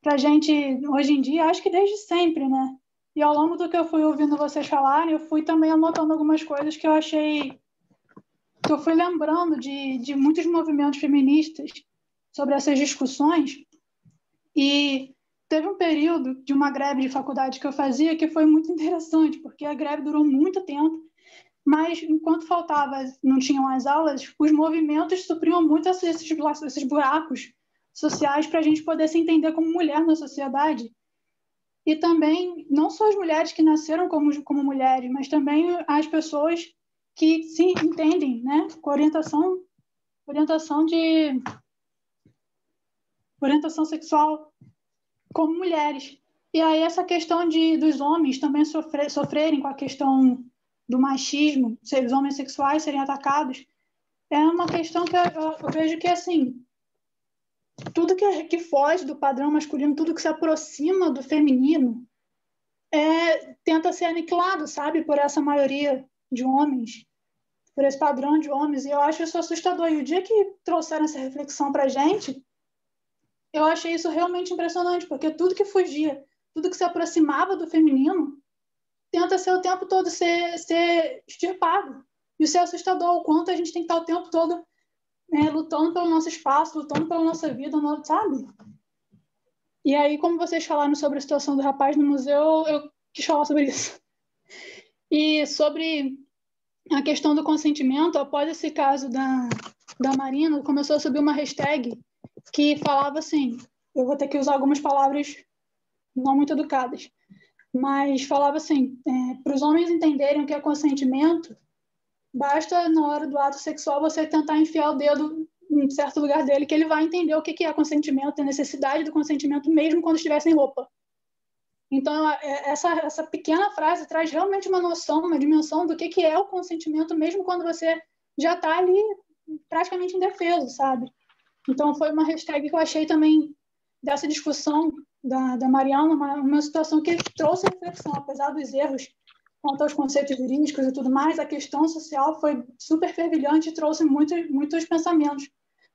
para a gente, hoje em dia, acho que desde sempre, né? E ao longo do que eu fui ouvindo vocês falarem, eu fui também anotando algumas coisas que eu fui lembrando de muitos movimentos feministas sobre essas discussões, e teve um período de uma greve de faculdade que eu fazia que foi muito interessante, porque a greve durou muito tempo, mas enquanto não tinham as aulas, os movimentos supriam muito esses buracos sociais para a gente poder se entender como mulher na sociedade. E também, não só as mulheres que nasceram como mulheres, mas também as pessoas que se entendem, né, com orientação orientação sexual como mulheres. E aí essa questão dos homens também sofrerem com a questão do machismo, os homens sexuais serem atacados, é uma questão que eu vejo que, assim, tudo que foge do padrão masculino, tudo que se aproxima do feminino, tenta ser aniquilado, sabe, por essa maioria de homens, por esse padrão de homens. E eu acho isso assustador. E o dia que trouxeram essa reflexão para a gente, eu achei isso realmente impressionante, porque tudo que fugia, tudo que se aproximava do feminino, tenta ser o tempo todo ser extirpado. Isso é assustador, o quanto a gente tem que estar o tempo todo lutando pelo nosso espaço, lutando pela nossa vida, sabe? E aí, como vocês falaram sobre a situação do rapaz no museu, eu quis falar sobre isso. E sobre a questão do consentimento, após esse caso da Marina, começou a subir uma hashtag que falava assim, eu vou ter que usar algumas palavras não muito educadas, mas falava assim, para os homens entenderem o que é consentimento, basta na hora do ato sexual você tentar enfiar o dedo em certo lugar dele, que ele vai entender o que é consentimento, a necessidade do consentimento, mesmo quando estiver sem roupa. Então, essa pequena frase traz realmente uma noção, uma dimensão do que é o consentimento, mesmo quando você já está ali praticamente indefeso, sabe? Então, foi uma hashtag que eu achei também dessa discussão da Mariana, uma situação que trouxe reflexão, apesar dos erros quanto aos conceitos jurídicos e tudo mais, a questão social foi super fervilhante e trouxe muitos pensamentos,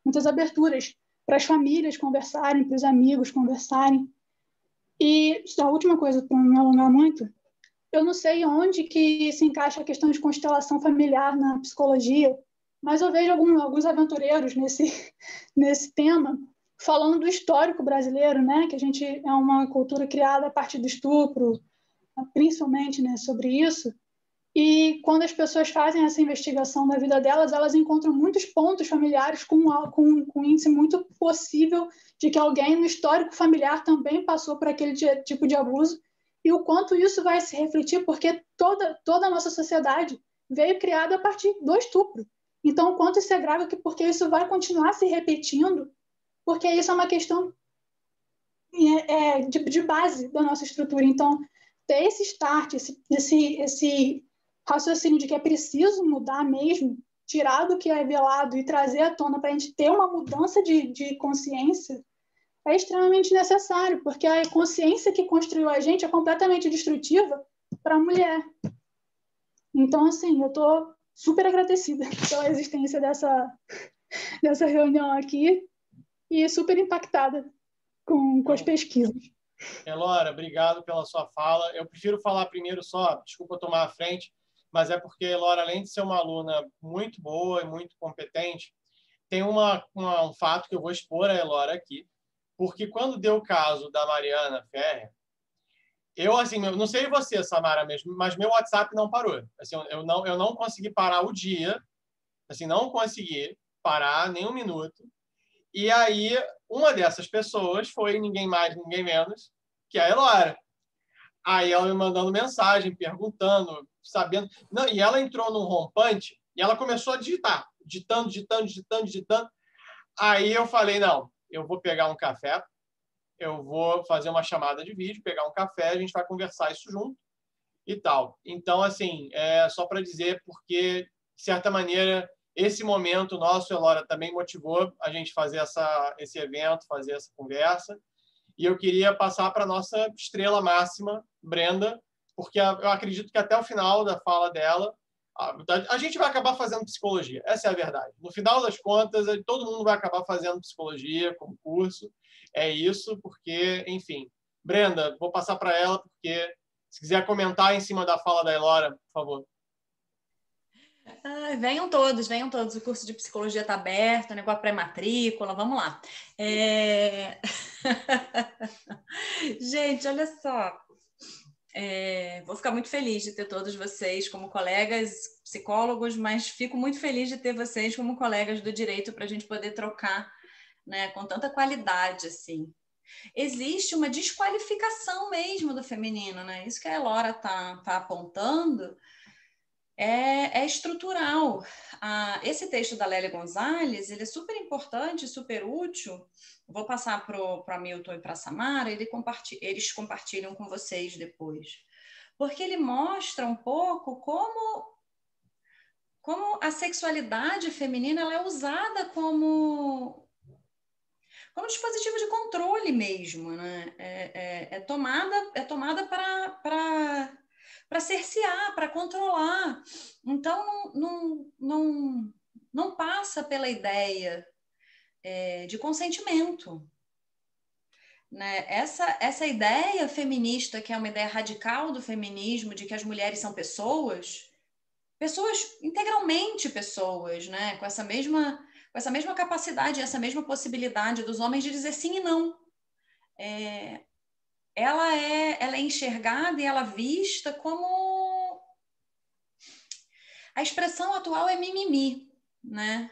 muitas aberturas para as famílias conversarem, para os amigos conversarem. E a última coisa, para não me alongar muito, eu não sei onde que se encaixa a questão de constelação familiar na psicologia, mas eu vejo alguns aventureiros nesse tema falando do histórico brasileiro, né? Que a gente é uma cultura criada a partir do estupro, principalmente, né, sobre isso. E quando as pessoas fazem essa investigação da vida delas, elas encontram muitos pontos familiares com um índice muito possível de que alguém no histórico familiar também passou por aquele tipo de abuso, e o quanto isso vai se refletir, porque toda a nossa sociedade veio criada a partir do estupro. Então, o quanto isso é grave, porque isso vai continuar se repetindo, porque isso é uma questão de base da nossa estrutura. Então, ter esse start, esse raciocínio de que é preciso mudar mesmo, tirar do que é velado e trazer à tona para a gente ter uma mudança de consciência, é extremamente necessário, porque a consciência que construiu a gente é completamente destrutiva para a mulher. Então, assim, eu estou super agradecida pela existência dessa reunião aqui e super impactada com as pesquisas. Elora, obrigado pela sua fala. Eu prefiro falar primeiro só, desculpa tomar a frente, mas é porque a Elora, além de ser uma aluna muito boa e muito competente, tem um fato que eu vou expor a Elora aqui, porque quando deu o caso da Mariana Ferrer, eu não sei você, Samara, mesmo, mas meu WhatsApp não parou. Assim, eu não consegui parar o dia, assim, não consegui parar nem um minuto. E aí, uma dessas pessoas foi ninguém mais, ninguém menos que a Elora. Aí ela me mandando mensagem, perguntando, sabendo... Não, e ela entrou num rompante e ela começou a digitar, digitando. Aí eu falei, não, eu vou pegar um café, eu vou fazer uma chamada de vídeo, pegar um café, a gente vai conversar isso junto e tal. Então, assim, só para dizer, porque, de certa maneira, esse momento nosso, Elora, também motivou a gente fazer esse evento, fazer essa conversa. E eu queria passar para a nossa estrela máxima, Brenda, porque eu acredito que até o final da fala dela, a gente vai acabar fazendo psicologia. Essa é a verdade. No final das contas, todo mundo vai acabar fazendo psicologia como curso. É isso, porque, enfim. Brenda, vou passar para ela, porque se quiser comentar em cima da fala da Elora, por favor. Venham todos. O curso de psicologia está aberto, né, com a pré-matrícula, vamos lá. Gente, olha só. Vou ficar muito feliz de ter todos vocês como colegas psicólogos, mas fico muito feliz de ter vocês como colegas do direito para a gente poder trocar, né, com tanta qualidade, assim. Existe uma desqualificação mesmo do feminino, né? Isso que a Elora tá apontando é estrutural. Esse texto da Lélia Gonzalez, ele é super importante, super útil. Vou passar para o Hamilton e para a Samara, eles compartilham com vocês depois. Porque ele mostra um pouco como a sexualidade feminina ela é usada como dispositivo de controle mesmo, né? É tomada para cercear, para controlar. Então, não passa pela ideia de consentimento. Né? Essa ideia feminista, que é uma ideia radical do feminismo, de que as mulheres são pessoas integralmente pessoas, né? Com essa mesma capacidade, essa mesma possibilidade dos homens de dizer sim e não. Ela é enxergada e ela vista como... A expressão atual é mimimi, né?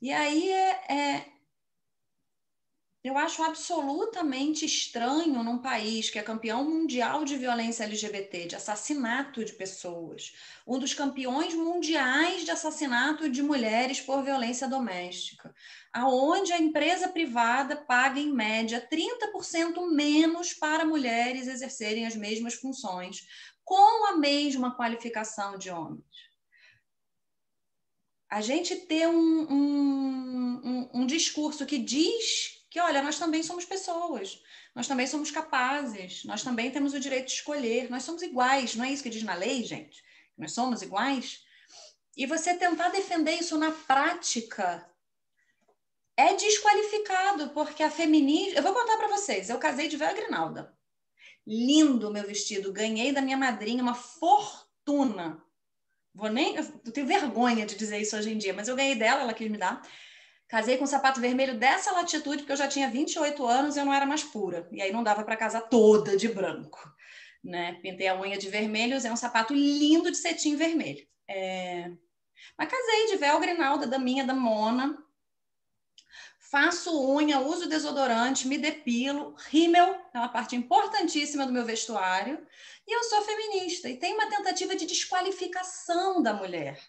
E aí eu acho absolutamente estranho num país que é campeão mundial de violência LGBT, de assassinato de pessoas, um dos campeões mundiais de assassinato de mulheres por violência doméstica, aonde a empresa privada paga, em média, 30% menos para mulheres exercerem as mesmas funções, com a mesma qualificação de homens. A gente ter um discurso que diz que, olha, nós também somos pessoas, nós também somos capazes, nós também temos o direito de escolher, nós somos iguais, não é isso que diz na lei, gente? Nós somos iguais. E você tentar defender isso na prática é desqualificado, porque a feminista... Eu vou contar para vocês, eu casei de véu e grinalda. Lindo meu vestido, ganhei da minha madrinha uma fortuna. Eu tenho vergonha de dizer isso hoje em dia, mas eu ganhei dela, ela quis me dar. Casei com um sapato vermelho dessa latitude, porque eu já tinha 28 anos e eu não era mais pura. E aí não dava para casar toda de branco. Né? Pintei a unha de vermelho, usei um sapato lindo de cetim vermelho. Mas casei de véu grinalda, da Mona. Faço unha, uso desodorante, me depilo. Rímel é uma parte importantíssima do meu vestuário. E eu sou feminista. E tem uma tentativa de desqualificação da mulher.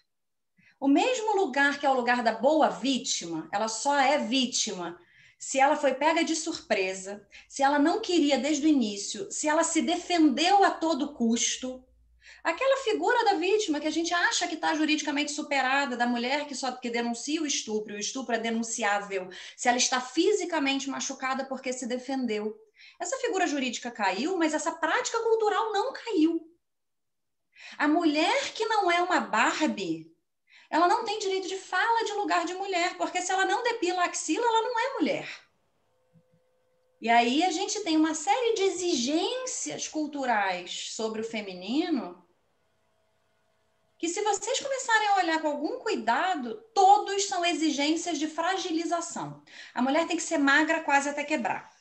O mesmo lugar que é o lugar da boa vítima, ela só é vítima se ela foi pega de surpresa, se ela não queria desde o início, se ela se defendeu a todo custo. Aquela figura da vítima que a gente acha que está juridicamente superada, da mulher que denuncia o estupro é denunciável se ela está fisicamente machucada porque se defendeu. Essa figura jurídica caiu, mas essa prática cultural não caiu. A mulher que não é uma Barbie, ela não tem direito de fala de lugar de mulher, porque se ela não depila a axila, ela não é mulher. E aí a gente tem uma série de exigências culturais sobre o feminino que, se vocês começarem a olhar com algum cuidado, todos são exigências de fragilização. A mulher tem que ser magra quase até quebrar.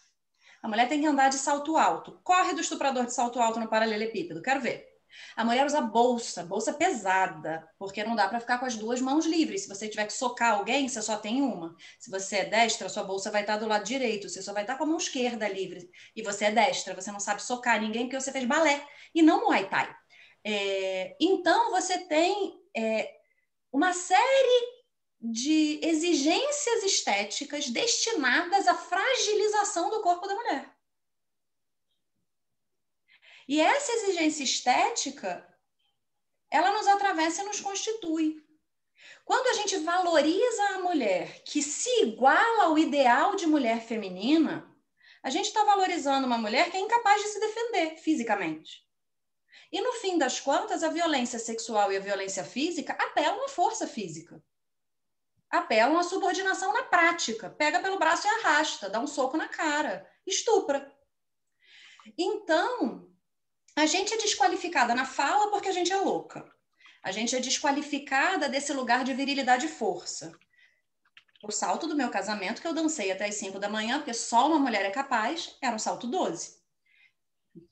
A mulher tem que andar de salto alto. Corre do estuprador de salto alto no paralelepípedo, quero ver. A mulher usa bolsa pesada, porque não dá para ficar com as duas mãos livres. Se você tiver que socar alguém, você só tem uma. Se você é destra, sua bolsa vai estar do lado direito, você só vai estar com a mão esquerda livre. E você é destra, você não sabe socar ninguém porque você fez balé e não Muay Thai. Então, você tem uma série de exigências estéticas destinadas à fragilização do corpo da mulher. E essa exigência estética, ela nos atravessa e nos constitui. Quando a gente valoriza a mulher que se iguala ao ideal de mulher feminina, a gente está valorizando uma mulher que é incapaz de se defender fisicamente. E, no fim das contas, a violência sexual e a violência física apelam à força física. Apelam à subordinação na prática. Pega pelo braço e arrasta, dá um soco na cara, estupra. Então, a gente é desqualificada na fala porque a gente é louca. A gente é desqualificada desse lugar de virilidade e força. O salto do meu casamento, que eu dancei até as 5 da manhã, porque só uma mulher é capaz, era um salto 12.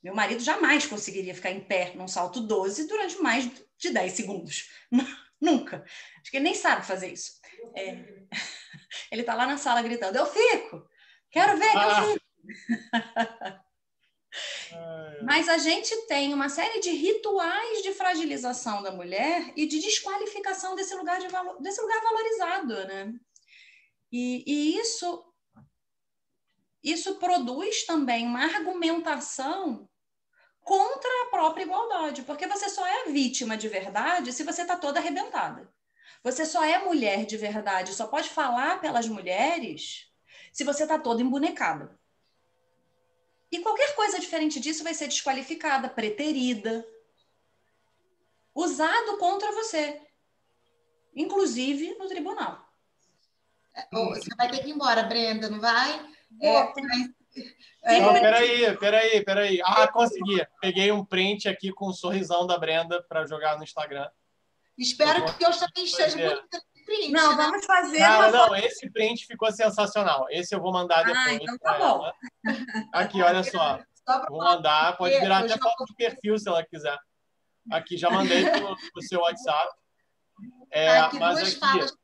Meu marido jamais conseguiria ficar em pé num salto 12 durante mais de 10 segundos. Nunca. Acho que ele nem sabe fazer isso. Ele está lá na sala gritando, eu fico! Quero ver que eu fico! Mas a gente tem uma série de rituais de fragilização da mulher e de desqualificação desse lugar valorizado, né? E isso produz também uma argumentação contra a própria igualdade, porque você só é vítima de verdade se você está toda arrebentada. Você só é mulher de verdade, só pode falar pelas mulheres se você está toda embonecada. E qualquer coisa diferente disso vai ser desqualificada, preterida, usado contra você, inclusive no tribunal. Você vai ter que ir embora, Brenda, não vai? Não, peraí. Ah, consegui. Peguei um print aqui com um sorrisão da Brenda para jogar no Instagram. Espero que eu também esteja muito print. Não, vamos fazer Não, esse print ficou sensacional. Esse eu vou mandar depois. Então tá bom. Aqui, olha só. Vou mandar, pode virar até foto de perfil se ela quiser. Aqui, já mandei pro seu WhatsApp. Aqui mas duas aqui... falas.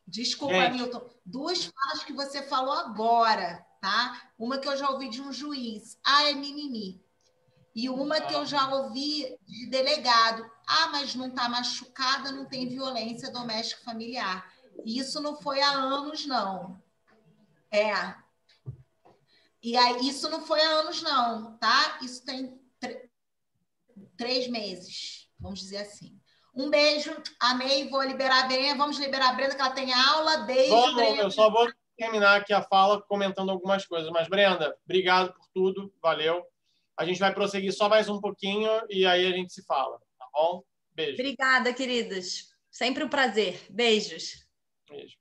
Desculpa, Gente. Milton. Duas falas que você falou agora, tá? Uma que eu já ouvi de um juiz. É mimimi. E uma que eu já ouvi de delegado. Mas não está machucada, não tem violência doméstica familiar. Isso não foi há anos, não. E aí, isso não foi há anos, não, tá? Isso tem 3 meses, vamos dizer assim. Um beijo, amei, vou liberar a Brenda, vamos liberar a Brenda, que ela tem aula. Beijo, Brenda. Eu só vou terminar aqui a fala comentando algumas coisas. Mas, Brenda, obrigado por tudo, valeu. A gente vai prosseguir só mais um pouquinho e aí a gente se fala, tá bom? Beijo. Obrigada, queridas. Sempre um prazer. Beijos. Beijo.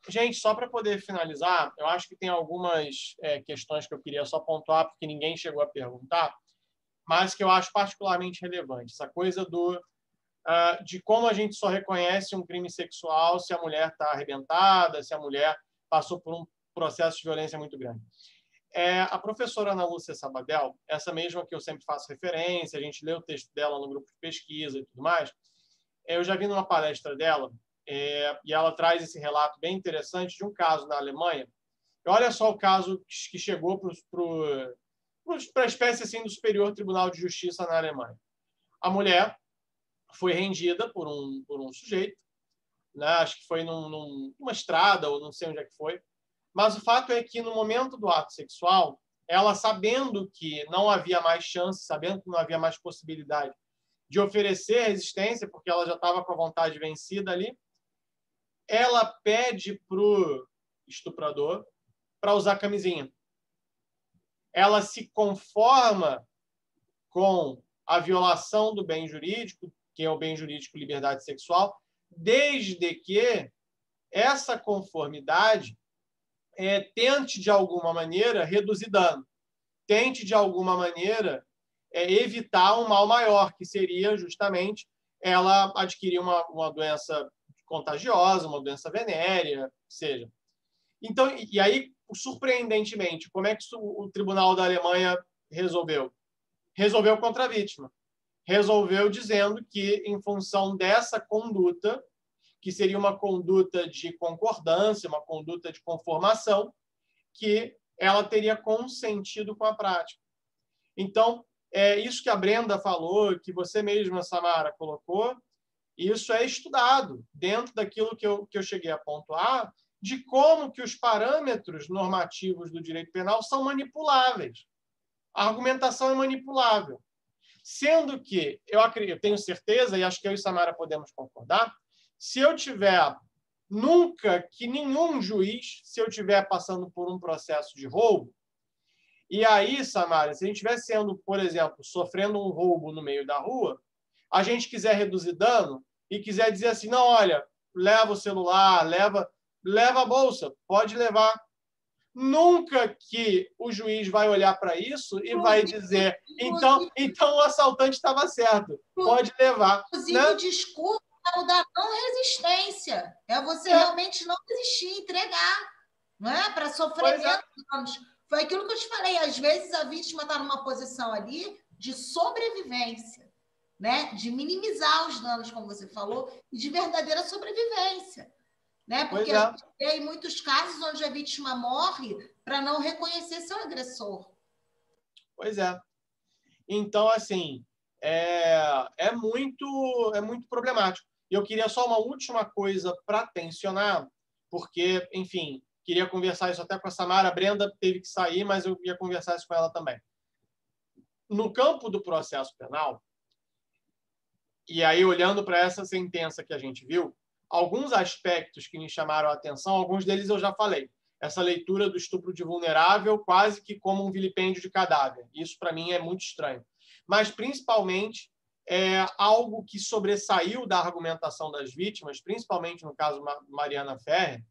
Gente, só para poder finalizar, eu acho que tem algumas questões que eu queria só pontuar, porque ninguém chegou a perguntar, mas que eu acho particularmente relevante. Essa coisa de como a gente só reconhece um crime sexual se a mulher está arrebentada, se a mulher passou por um processo de violência muito grande. A professora Ana Lúcia Sabadell, essa mesma que eu sempre faço referência, a gente lê o texto dela no grupo de pesquisa e tudo mais, eu já vi numa palestra dela, e ela traz esse relato bem interessante de um caso na Alemanha. E olha só o caso que chegou para a espécie assim, do Superior Tribunal de Justiça na Alemanha. A mulher foi rendida por um sujeito, né? Acho que foi numa estrada, ou não sei onde é que foi. Mas o fato é que, no momento do ato sexual, ela, sabendo que não havia mais chance, sabendo que não havia mais possibilidade de oferecer resistência, porque ela já estava com a vontade vencida ali, ela pede para o estuprador para usar camisinha. Ela se conforma com a violação do bem jurídico, que é o bem jurídico liberdade sexual, desde que essa conformidade tente, de alguma maneira, reduzir dano. Tente, de alguma maneira, evitar um mal maior, que seria justamente ela adquirir uma doença contagiosa, uma doença venérea, seja. Então, e aí, surpreendentemente, como é que o Tribunal da Alemanha resolveu? Resolveu contra a vítima. Resolveu dizendo que, em função dessa conduta, que seria uma conduta de concordância, uma conduta de conformação, que ela teria consentido com a prática. Então, isso que a Brenda falou, que você mesma, Samara, colocou, isso é estudado dentro daquilo que eu cheguei a pontuar, de como que os parâmetros normativos do direito penal são manipuláveis. A argumentação é manipulável. Sendo que, eu tenho certeza, e acho que eu e Samara podemos concordar, se eu tiver, nunca que nenhum juiz, se eu estiver passando por um processo de roubo, e aí, Samara, se a gente estiver sendo, por exemplo, sofrendo um roubo no meio da rua, a gente quiser reduzir dano e quiser dizer assim, não, olha, leva o celular, leva a bolsa, pode levar. Nunca que o juiz vai olhar para isso e vai dizer, então o assaltante estava certo, pode levar. Inclusive, né? O discurso é o da não resistência. É você realmente não resistir, entregar, não é? Para sofrer menos. Foi aquilo que eu te falei. Às vezes a vítima está numa posição ali de sobrevivência, né? De minimizar os danos, como você falou, e de verdadeira sobrevivência. né? Porque a gente vê em muitos casos onde a vítima morre para não reconhecer seu agressor. Pois é. Então, assim, é muito problemático. E eu queria só uma última coisa para tensionar, porque, enfim, queria conversar isso até com a Samara. A Brenda teve que sair, mas eu ia conversar isso com ela também. No campo do processo penal, e aí olhando para essa sentença que a gente viu, alguns aspectos que me chamaram a atenção, alguns deles eu já falei. Essa leitura do estupro de vulnerável quase que como um vilipêndio de cadáver. Isso, para mim, é muito estranho. Mas, principalmente, algo que sobressaiu da argumentação das vítimas, principalmente no caso Mariana Ferrer,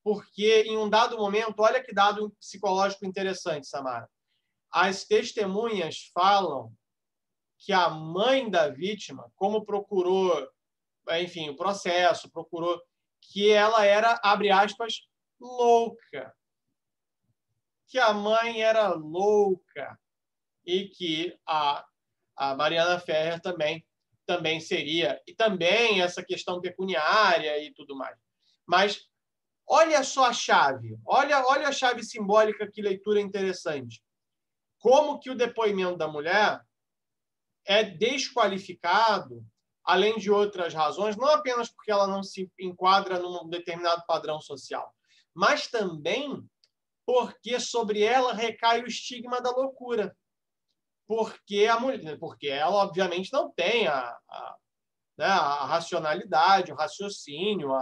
porque, em um dado momento, olha que dado psicológico interessante, Samara. As testemunhas falam que a mãe da vítima, como procurou, enfim, o processo, procurou que ela era, abre aspas, louca. Que a mãe era louca e que a Mariana Ferrer também seria. E também essa questão pecuniária e tudo mais. Mas olha só a chave. Olha a chave simbólica, que leitura interessante. Como que o depoimento da mulher é desqualificado, além de outras razões, não apenas porque ela não se enquadra num determinado padrão social, mas também porque sobre ela recai o estigma da loucura. Porque ela, obviamente, não tem a racionalidade, o raciocínio,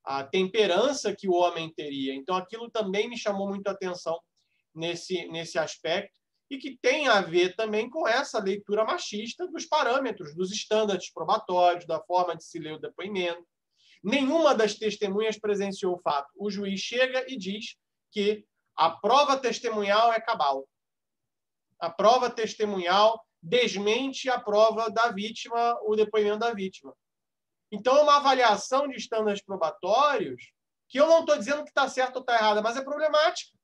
a temperança que o homem teria. Então, aquilo também me chamou muito a atenção nesse aspecto, e que tem a ver também com essa leitura machista dos parâmetros, dos estándares probatórios, da forma de se ler o depoimento. Nenhuma das testemunhas presenciou o fato. O juiz chega e diz que a prova testemunhal é cabal. A prova testemunhal desmente a prova da vítima, o depoimento da vítima. Então, é uma avaliação de estándares probatórios que eu não estou dizendo que está certo ou está errada, mas é problemática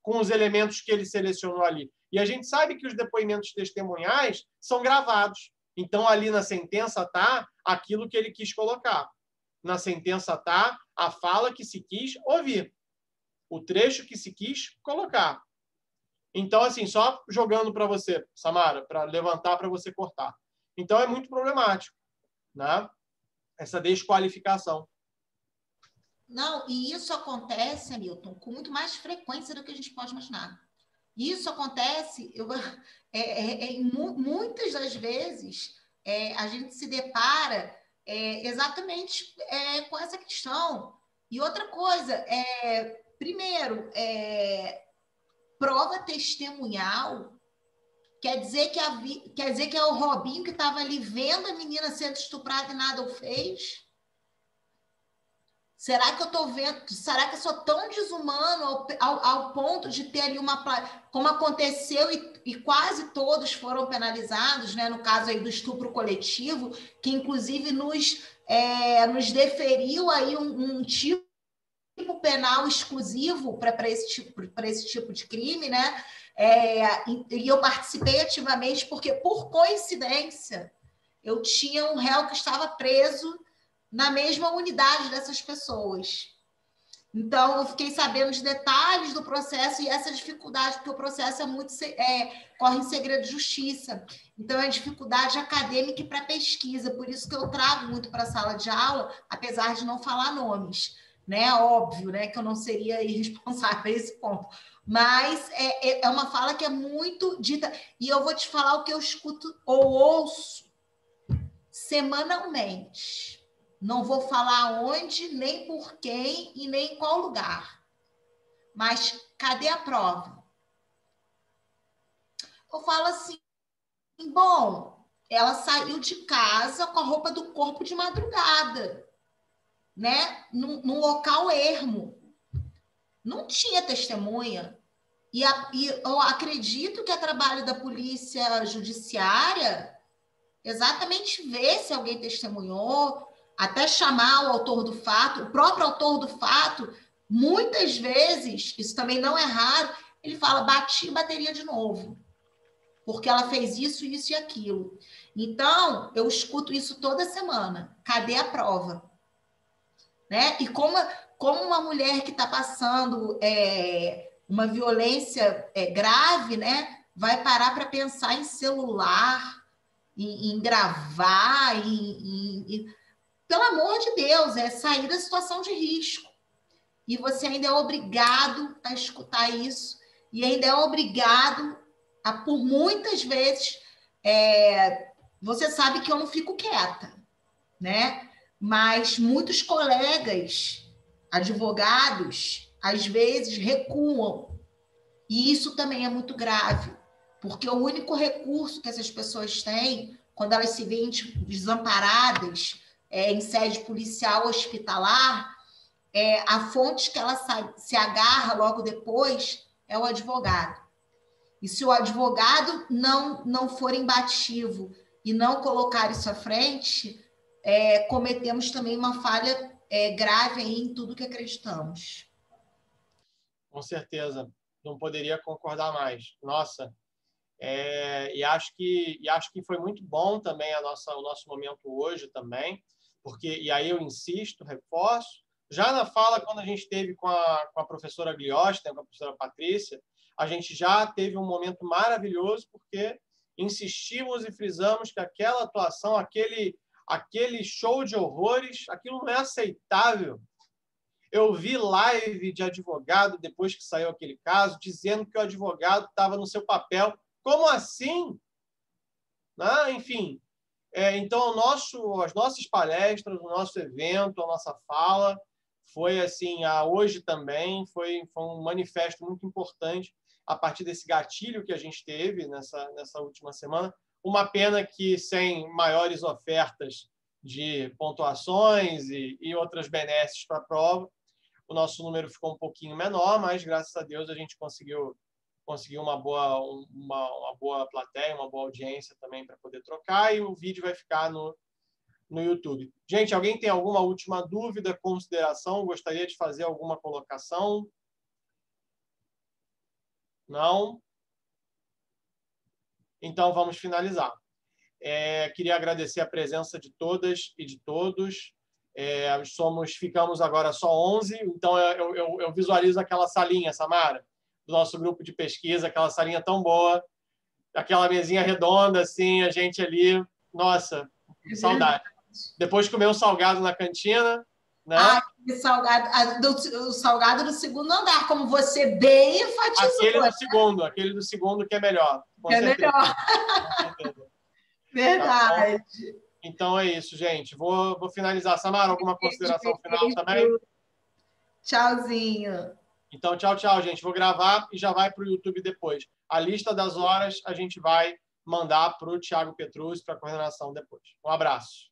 com os elementos que ele selecionou ali. E a gente sabe que os depoimentos testemunhais são gravados. Então, ali na sentença está aquilo que ele quis colocar. Na sentença está a fala que se quis ouvir. O trecho que se quis colocar. Então, assim, só jogando para você, Samara, para levantar, para você cortar. Então, é muito problemático, né? Essa desqualificação. Não, e isso acontece, Hamilton, com muito mais frequência do que a gente pode imaginar. Isso acontece, muitas das vezes, a gente se depara exatamente com essa questão. E outra coisa, primeiro, prova testemunhal quer dizer que é o Robinho que estava ali vendo a menina sendo estuprada e nada o fez? Será que eu estou vendo? Será que eu sou tão desumano ao ponto de ter ali como aconteceu e quase todos foram penalizados, né? No caso aí do estupro coletivo, que inclusive nos deferiu aí um tipo penal exclusivo para esse tipo de crime, né? E eu participei ativamente porque, por coincidência, eu tinha um réu que estava preso na mesma unidade dessas pessoas. Então, eu fiquei sabendo de detalhes do processo e essa dificuldade, porque o processo corre em segredo de justiça. Então, é dificuldade acadêmica e para pesquisa. Por isso que eu trago muito para a sala de aula, apesar de não falar nomes. Né? Óbvio, né? Que eu não seria irresponsável a esse ponto. Mas é uma fala que é muito dita. E eu vou te falar o que eu escuto ou ouço semanalmente. Não vou falar onde, nem por quem e nem em qual lugar. Mas cadê a prova? Eu falo assim, bom, ela saiu de casa com a roupa do corpo de madrugada, né? Num local ermo. Não tinha testemunha. E eu acredito que é trabalho da polícia judiciária exatamente ver se alguém testemunhou, até chamar o autor do fato, o próprio autor do fato, muitas vezes, isso também não é raro, ele fala, bati e bateria de novo, porque ela fez isso, isso e aquilo. Então, eu escuto isso toda semana. Cadê a prova? né? E como uma mulher que está passando uma violência grave, né, vai parar para pensar em celular, em gravar, pelo amor de Deus, é sair da situação de risco. E você ainda é obrigado a escutar isso, e ainda é obrigado a, por muitas vezes, você sabe que eu não fico quieta, né? Mas muitos colegas, advogados, às vezes recuam. E isso também é muito grave, porque o único recurso que essas pessoas têm, quando elas se veem desamparadas em sede policial ou hospitalar, a fonte que ela se agarra logo depois é o advogado. E se o advogado não for embativo e não colocar isso à frente, cometemos também uma falha grave aí em tudo que acreditamos. Com certeza, não poderia concordar mais. Nossa, e acho que foi muito bom também o nosso momento hoje também, porque, e aí eu insisto, reforço, já na fala, quando a gente teve com a professora Glioste, com a professora Patrícia, a gente já teve um momento maravilhoso, porque insistimos e frisamos que aquela atuação, aquele show de horrores, aquilo não é aceitável. Eu vi live de advogado, depois que saiu aquele caso, dizendo que o advogado estava no seu papel. Como assim? Enfim, então as nossas palestras, o nosso evento, a nossa fala, foi assim, hoje também, foi um manifesto muito importante a partir desse gatilho que a gente teve nessa última semana. Uma pena que sem maiores ofertas de pontuações e outras benesses para a prova, o nosso número ficou um pouquinho menor, mas graças a Deus a gente conseguiu uma boa plateia, uma boa audiência também para poder trocar, e o vídeo vai ficar no YouTube. Gente, alguém tem alguma última dúvida, consideração? Gostaria de fazer alguma colocação? Não? Então, vamos finalizar. Queria agradecer a presença de todas e de todos. Ficamos agora só 11, então eu visualizo aquela salinha, Samara, do nosso grupo de pesquisa, aquela salinha tão boa, aquela mesinha redonda, assim, a gente ali, nossa, saudade. Depois comer um salgado na cantina, né? O salgado do segundo andar, como você bem enfatizou. Aquele do segundo que é melhor. Com certeza. Melhor. Com certeza. Verdade. Tá, então é isso, gente. Vou finalizar. Samara, alguma consideração final também? Tchauzinho. Então, tchau, gente. Vou gravar e já vai para o YouTube depois. A lista das horas a gente vai mandar para o Thiago Petruzzi para a coordenação depois. Um abraço.